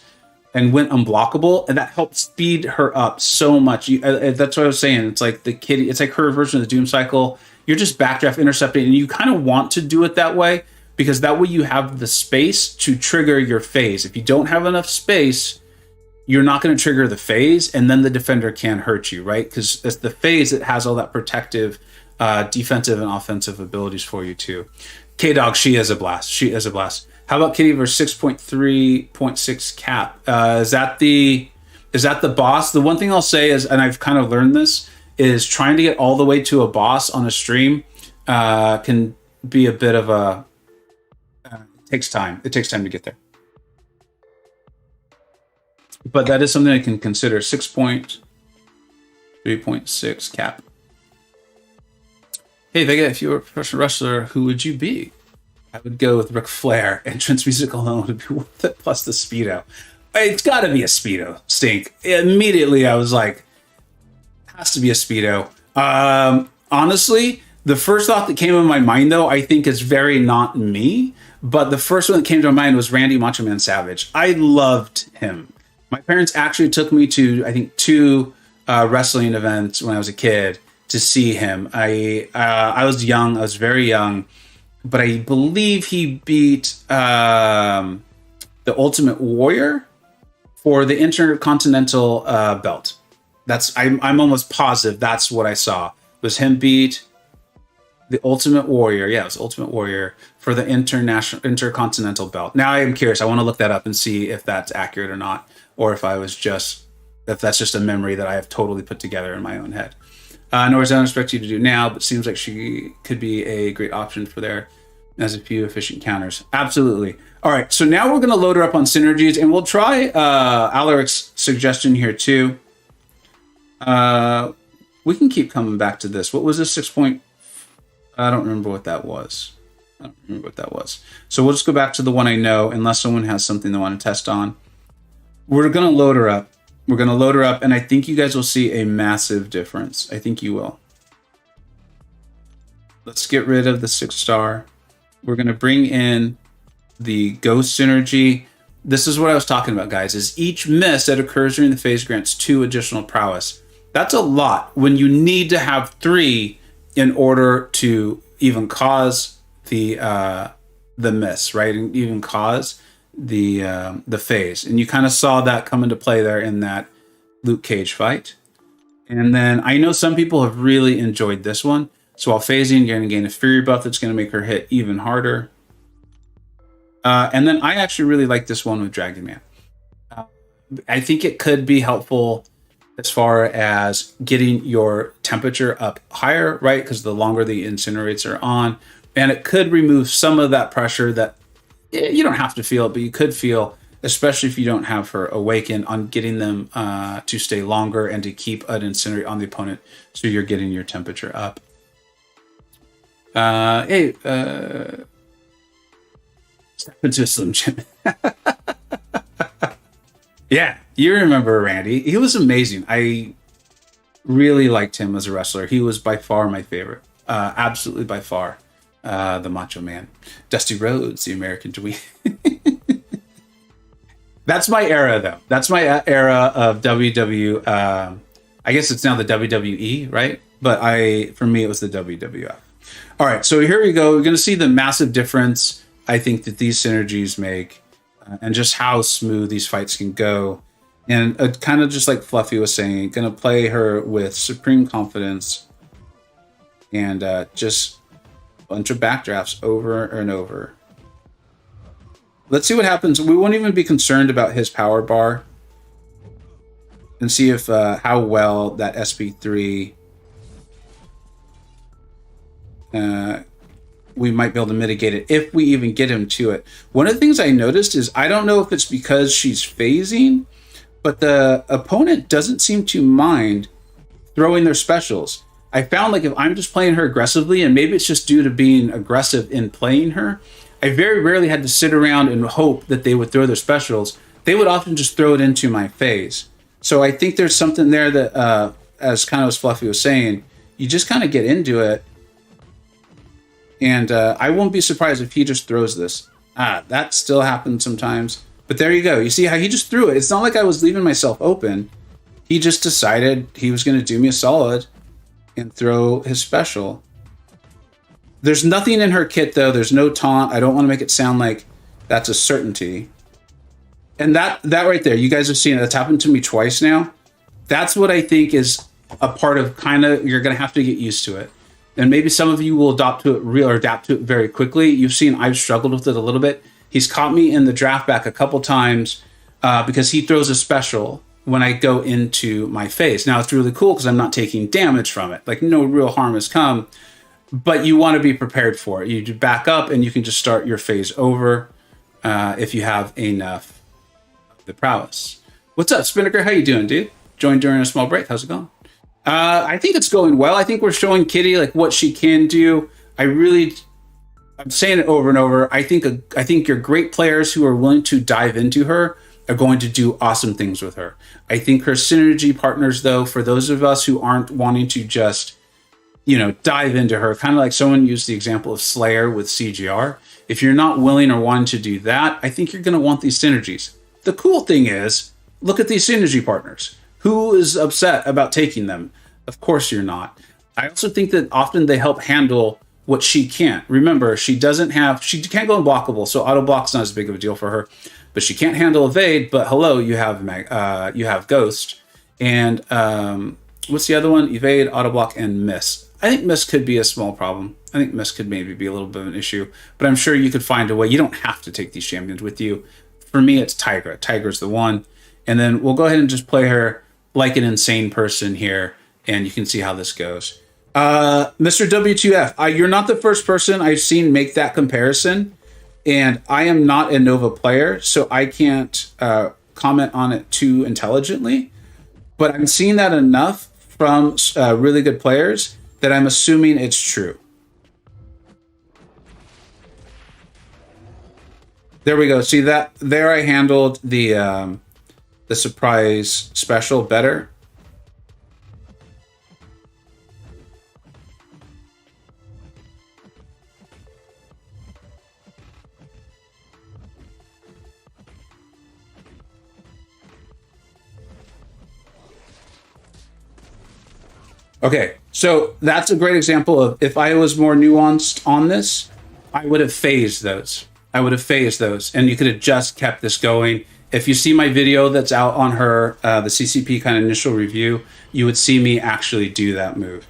and went unblockable, and that helped speed her up so much. That's what I was saying. It's like the Kitty, it's like her version of the Doom Cycle. You're just backdraft intercepting, and you kind of want to do it that way because that way you have the space to trigger your phase. If you don't have enough space, you're not going to trigger the phase, and then the defender can hurt you, right? Because it's the phase that has all that protective, defensive and offensive abilities for you too. K-Dog, she is a blast. She is a blast. How about Kitty versus 6.3.6 cap? Is that the boss? The one thing I'll say is, and I've kind of learned this, is trying to get all the way to a boss on a stream can be a bit of a... it takes time. It takes time to get there. But that is something I can consider. 6.3.6 cap. Hey, Vega, if you were a professional wrestler, who would you be? I would go with Ric Flair. Entrance music alone would be worth it, plus the Speedo. It's got to be a Speedo, Stink. Immediately, I was like, has to be a Speedo. Honestly, the first thought that came in my mind, though, I think is very not me. But the first one that came to my mind was Randy Macho Man Savage. I loved him. My parents actually took me to, I think, 2 wrestling events when I was a kid to see him. I was young. I was very young. But I believe he beat the Ultimate Warrior for the Intercontinental belt. I'm almost positive that's what I saw. Was him beat the Ultimate Warrior. Yeah, it was Ultimate Warrior for the Intercontinental belt. Now I am curious. I want to look that up and see if that's accurate or not, or if that's just a memory that I have totally put together in my own head. Nor I don't expect you to do now, but seems like she could be a great option for there as a few efficient counters. Absolutely. All right, so now we're going to load her up on synergies, and we'll try Alaric's suggestion here too. We can keep coming back to this. What was this 6 point? I don't remember what that was. So we'll just go back to the one I know, unless someone has something they want to test on. We're going to load her up. And I think you guys will see a massive difference. I think you will. Let's get rid of the 6-star. We're going to bring in the Ghost Synergy. This is what I was talking about, guys, is each miss that occurs during the phase grants 2 additional prowess. That's a lot when you need to have 3 in order to even cause the miss, right? And even cause the phase. And you kind of saw that come into play there in that Luke Cage fight. And then I know some people have really enjoyed this one. So while phasing, you're going to gain a Fury buff that's going to make her hit even harder. And then I actually really like this one with Dragon Man. I think it could be helpful as far as getting your temperature up higher, right? Because the longer the incinerates are on, and it could remove some of that pressure that you don't have to feel, but you could feel, especially if you don't have her awaken, on getting them to stay longer and to keep an incinerate on the opponent, so you're getting your temperature up. Hey, step into a Slim Jim. Yeah, you remember Randy. He was amazing. I really liked him as a wrestler. He was by far my favorite. Absolutely by far. The Macho Man. Dusty Rhodes, the American Dweeb. That's my era, though. That's my era of WW. I guess it's now the WWE, right? But for me, it was the WWF. All right, so here we go. We're going to see the massive difference, I think, that these synergies make, and just how smooth these fights can go. And kind of just like Fluffy was saying, going to play her with supreme confidence and just a bunch of backdrafts over and over. Let's see what happens. We won't even be concerned about his power bar and see if how well that SP3 we might be able to mitigate it if we even get him to it. One of the things I noticed is I don't know if it's because she's phasing, but the opponent doesn't seem to mind throwing their specials. I found like if I'm just playing her aggressively, and maybe it's just due to being aggressive in playing her, I very rarely had to sit around and hope that they would throw their specials. They would often just throw it into my phase. So I think there's something there that, as kind of as Fluffy was saying, you just kind of get into it. And I won't be surprised if he just throws this. That still happens sometimes. But there you go. You see how he just threw it. It's not like I was leaving myself open. He just decided he was going to do me a solid and throw his special. There's nothing in her kit, though. There's no taunt. I don't want to make it sound like that's a certainty. And that right there, you guys have seen it. That's happened to me twice now. That's what I think is a part of kind of, you're going to have to get used to it. And maybe some of you will adapt to it very quickly. You've seen I've struggled with it a little bit. He's caught me in the draft back a couple times because he throws a special when I go into my phase. Now, it's really cool because I'm not taking damage from it. Like, no real harm has come, but you want to be prepared for it. You back up and you can just start your phase over if you have enough of the prowess. What's up, Spinnaker? How you doing, dude? Joined during a small break. How's it going? I think it's going well. I think we're showing Kitty like what she can do. I'm saying it over and over. I think your great players who are willing to dive into her are going to do awesome things with her. I think her synergy partners, though, for those of us who aren't wanting to just, dive into her, kind of like someone used the example of Slayer with CGR. If you're not willing or wanting to do that, I think you're going to want these synergies. The cool thing is, look at these synergy partners. Who is upset about taking them? Of course you're not. I also think that often they help handle what she can't. Remember, she can't go unblockable, so auto block's not as big of a deal for her. But she can't handle evade. But hello, you have Ghost, and what's the other one? Evade, auto block, and miss. I think miss could be a small problem. I think miss could maybe be a little bit of an issue. But I'm sure you could find a way. You don't have to take these champions with you. For me, it's Tigra. Tigra's the one, and then we'll go ahead and just play her like an insane person here, and you can see how this goes. Mr. W2F, you're not the first person I've seen make that comparison, and I am not a Nova player, so I can't comment on it too intelligently, but I'm seeing that enough from really good players that I'm assuming it's true. There we go. See that? There I handled the surprise special better. Okay, so that's a great example of if I was more nuanced on this, I would have phased those. And you could have just kept this going. If you see my video that's out on her, the CCP kind of initial review, you would see me actually do that move.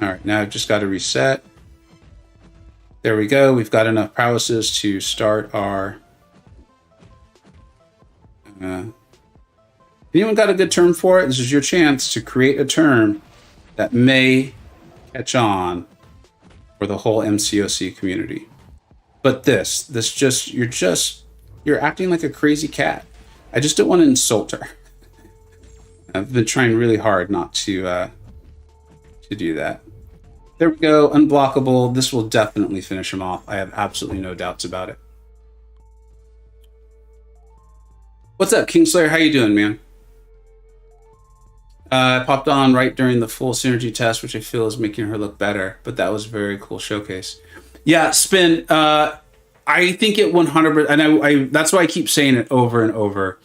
All right, now I've just got to reset. There we go. We've got enough prowesses to start our... anyone got a good term for it? This is your chance to create a term that may catch on for the whole MCoC community. But you're acting like a crazy cat. I just don't want to insult her. I've been trying really hard not to do that. There we go, unblockable. This will definitely finish him off. I have absolutely no doubts about it. What's up, Kingslayer? How you doing, man? I popped on right during the full synergy test, which I feel is making her look better, but that was a very cool showcase. Yeah, Spin, I think it 100%, and I that's why I keep saying it over and over.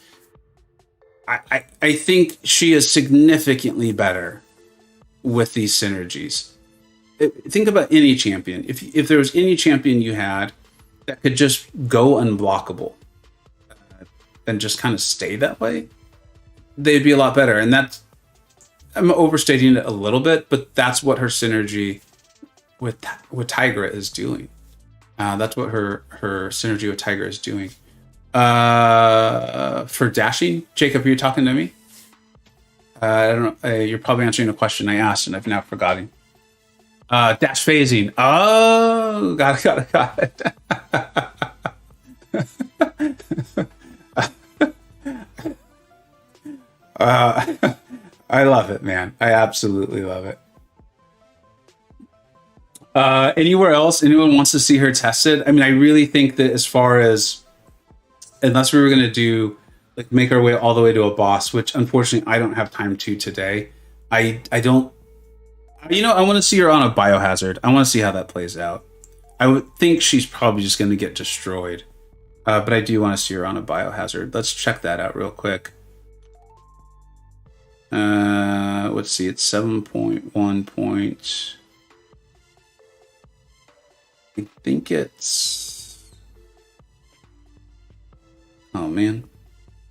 I think she is significantly better with these synergies. think about any champion. If there was any champion you had that could just go unblockable and just kind of stay that way, they'd be a lot better. And that's, I'm overstating it a little bit, but that's what her synergy with Tigra is doing. That's what her synergy with Tigra is doing. For dashing, Jacob, are you talking to me? I don't know. You're probably answering a question I asked, and I've now forgotten. Dash phasing. Oh, got it. I love it, man. I absolutely love it. Anywhere else? Anyone wants to see her tested? I mean, I really think that as far as, unless we were going to do, like, make our way all the way to a boss, which unfortunately I don't have time to today. I don't, I want to see her on a biohazard. I want to see how that plays out. I would think she's probably just going to get destroyed. But I do want to see her on a biohazard. Let's check that out real quick. Let's see, it's 7.1 points. I think it's... Oh, man.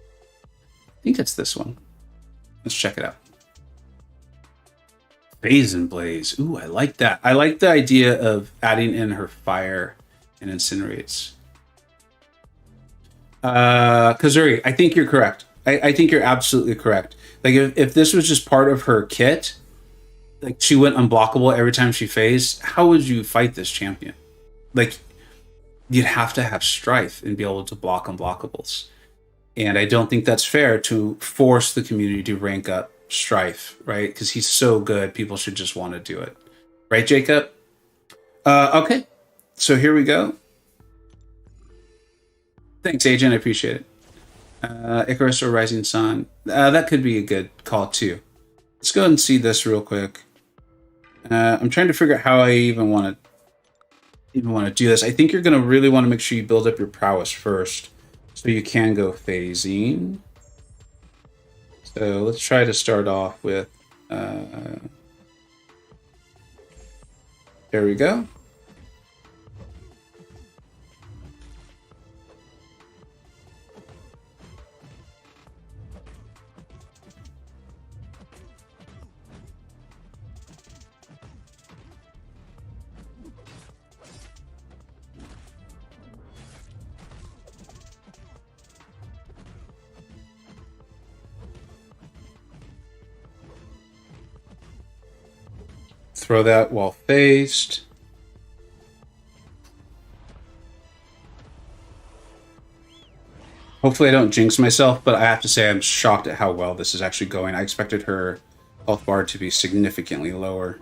I think it's this one. Let's check it out. Phase and Blaze. Ooh, I like that. I like the idea of adding in her fire and incinerates. Kazuri, I think you're correct. I think you're absolutely correct. Like, if this was just part of her kit, like, she went unblockable every time she phased, how would you fight this champion? Like, you'd have to have Strife and be able to block unblockables. And I don't think that's fair to force the community to rank up Strife, right? Because he's so good, people should just want to do it. Right, Jacob? Okay, so here we go. Thanks, Agent, I appreciate it. Icarus or Rising Sun. That could be a good call, too. Let's go ahead and see this real quick. I'm trying to figure out how I even want to do this. I think you're going to really want to make sure you build up your prowess first, so you can go phasing. So let's try to start off with... there we go. Throw that while phased. Hopefully I don't jinx myself, but I have to say I'm shocked at how well this is actually going. I expected her health bar to be significantly lower.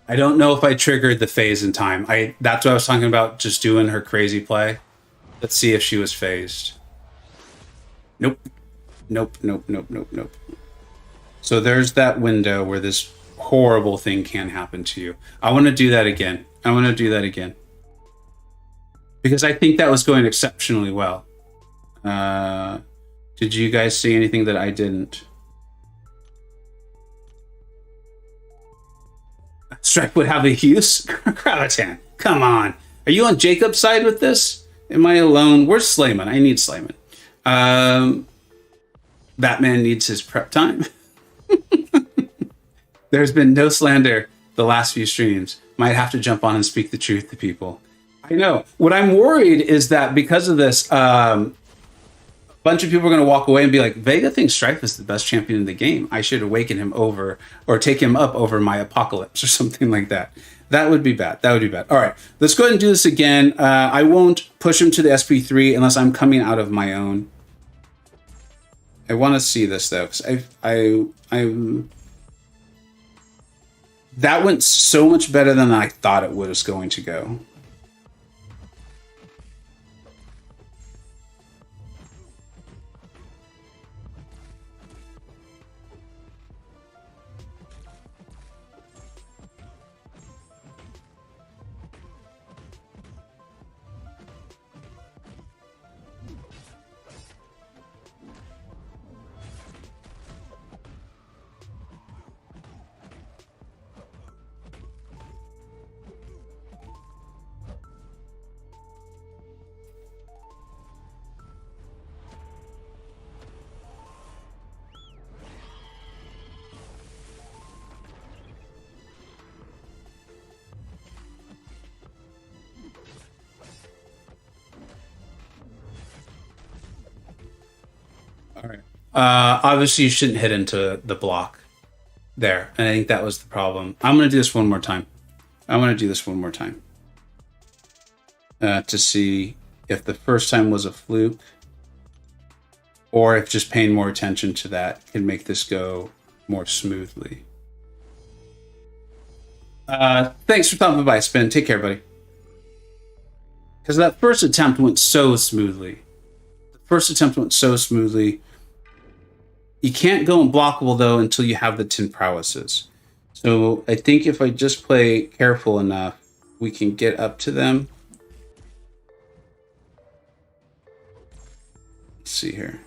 I don't know if I triggered the phase in time. That's what I was talking about, just doing her crazy play. Let's see if she was phased. Nope. Nope. So there's that window where this horrible thing can happen to you. I want to do that again. Because I think that was going exceptionally well. Did you guys see anything that I didn't? Stripe would have a use? Gravitan, come on. Are you on Jacob's side with this? Am I alone? Where's Slayman? I need Slayman. Batman needs his prep time. There's been no slander the last few streams. Might have to jump on and speak the truth to people. I know. What I'm worried is that because of this, a bunch of people are going to walk away and be like, Vega thinks Strife is the best champion in the game. I should awaken him over or take him up over my Apocalypse or something like that. That would be bad. All right, let's go ahead and do this again. I won't push him to the SP3 unless I'm coming out of my own. I want to see this though, because I'm that went so much better than I thought it was going to go. All right. Obviously, you shouldn't hit into the block there. And I think that was the problem. I'm going to do this one more time. To see if the first time was a fluke or if just paying more attention to that can make this go more smoothly. Thanks for stopping by, Spin. Take care, buddy. Because that first attempt went so smoothly. You can't go unblockable, though, until you have the 10 prowesses. So I think if I just play careful enough, we can get up to them. Let's see here.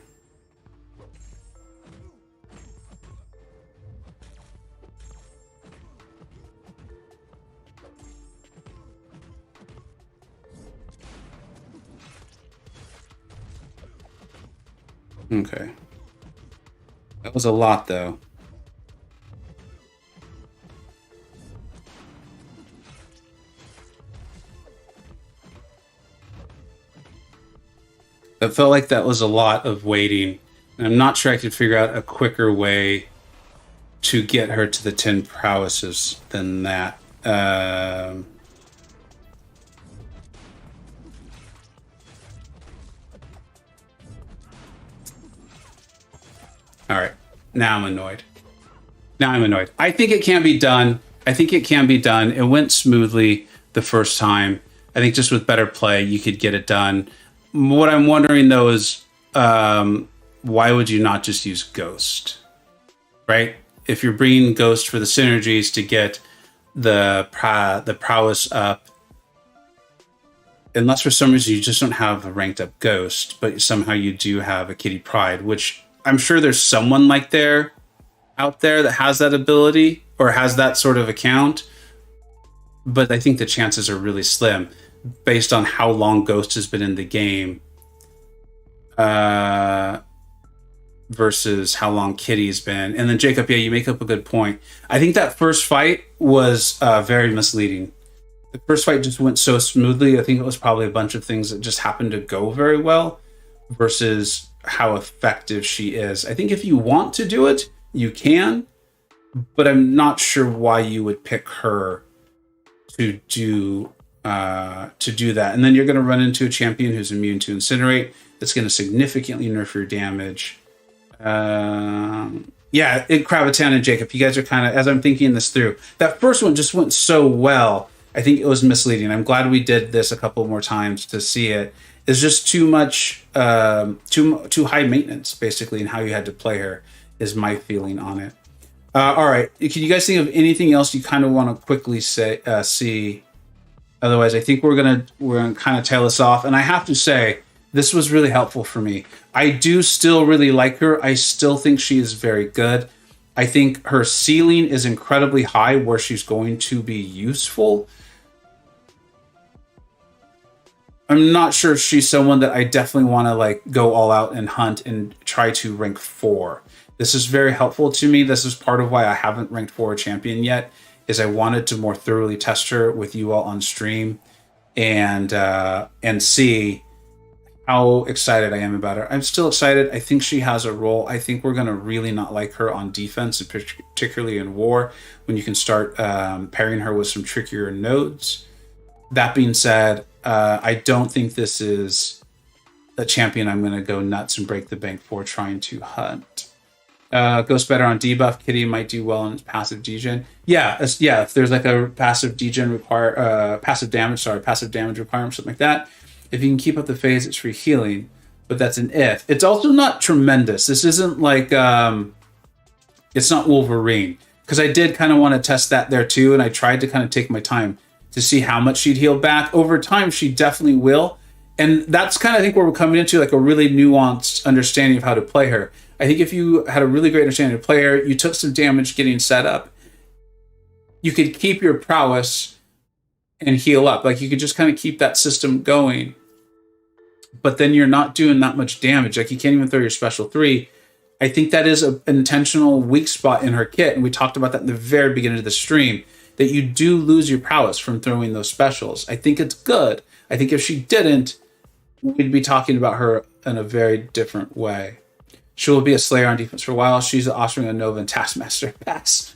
Okay. That was a lot, though. It felt like that was a lot of waiting. And I'm not sure I could figure out a quicker way to get her to the 10 prowesses than that. All right. Now I'm annoyed. I think it can be done. It went smoothly the first time. I think just with better play, you could get it done. What I'm wondering, though, is why would you not just use Ghost? Right? If you're bringing Ghost for the synergies to get the prowess up, unless for some reason you just don't have a ranked up Ghost, but somehow you do have a Kitty Pryde, which I'm sure there's someone like out there that has that ability or has that sort of account, but I think the chances are really slim based on how long Ghost has been in the game versus how long Kitty's been. And then Jacob, yeah, you make up a good point. I think that first fight was very misleading. The first fight just went so smoothly. I think it was probably a bunch of things that just happened to go very well versus how effective she is. I think if you want to do it, you can, but I'm not sure why you would pick her to do that. And then you're going to run into a champion who's immune to Incinerate. That's going to significantly nerf your damage. Kravitan and Jacob, you guys are kind of, as I'm thinking this through, that first one just went so well. I think it was misleading. I'm glad we did this a couple more times to see it. It's just too much, too high maintenance, basically, in how you had to play her, is my feeling on it. All right. Can you guys think of anything else you kind of want to quickly see? Otherwise, I think we're gonna kind of tail this off. And I have to say, this was really helpful for me. I do still really like her. I still think she is very good. I think her ceiling is incredibly high where she's going to be useful. I'm not sure if she's someone that I definitely want to go all out and hunt and try to rank 4. This is very helpful to me. This is part of why I haven't ranked 4 a champion yet, is I wanted to more thoroughly test her with you all on stream and see how excited I am about her. I'm still excited. I think she has a role. I think we're going to really not like her on defense, and particularly in war, when you can start pairing her with some trickier nodes. That being said, I don't think this is a champion I'm going to go nuts and break the bank for trying to hunt. Goes better on debuff. Kitty might do well on its passive degen. Yeah. If there's a passive degen passive damage requirement, something like that. If you can keep up the phase, it's free healing, but that's an if. It's also not tremendous. This isn't it's not Wolverine, because I did kind of want to test that there too, and I tried to kind of take my time to see how much she'd heal back. Over time, she definitely will. And that's kind of, I think, where we're coming into a really nuanced understanding of how to play her. I think if you had a really great understanding of play her, you took some damage getting set up, you could keep your prowess and heal up. You could just kind of keep that system going. But then you're not doing that much damage. You can't even throw your special 3. I think that is an intentional weak spot in her kit. And we talked about that in the very beginning of the stream, that you do lose your prowess from throwing those specials. I think it's good. I think if she didn't, we'd be talking about her in a very different way. She will be a Slayer on defense for a while. She's the offspring of Nova and Taskmaster. Pass.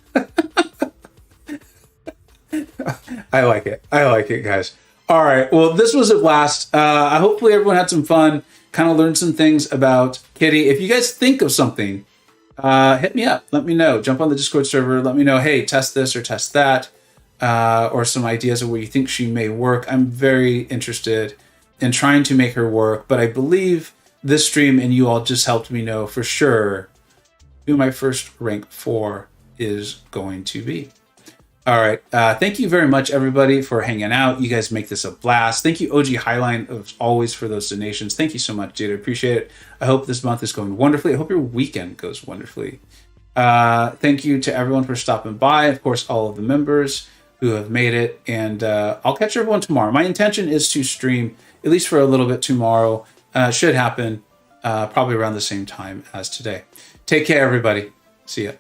I like it. I like it, guys. All right. Well, this was a blast. Hopefully everyone had some fun, kind of learned some things about Kitty. If you guys think of something, hit me up. Let me know. Jump on the Discord server. Let me know, hey, test this or test that, or some ideas of where you think she may work. I'm very interested in trying to make her work, but I believe this stream and you all just helped me know for sure who my first rank 4 is going to be. All right. Thank you very much, everybody, for hanging out. You guys make this a blast. Thank you, OG Highline, as always, for those donations. Thank you so much, dude. I appreciate it. I hope this month is going wonderfully. I hope your weekend goes wonderfully. Thank you to everyone for stopping by. Of course, all of the members who have made it. And I'll catch everyone tomorrow. My intention is to stream at least for a little bit tomorrow. Should happen probably around the same time as today. Take care, everybody. See ya.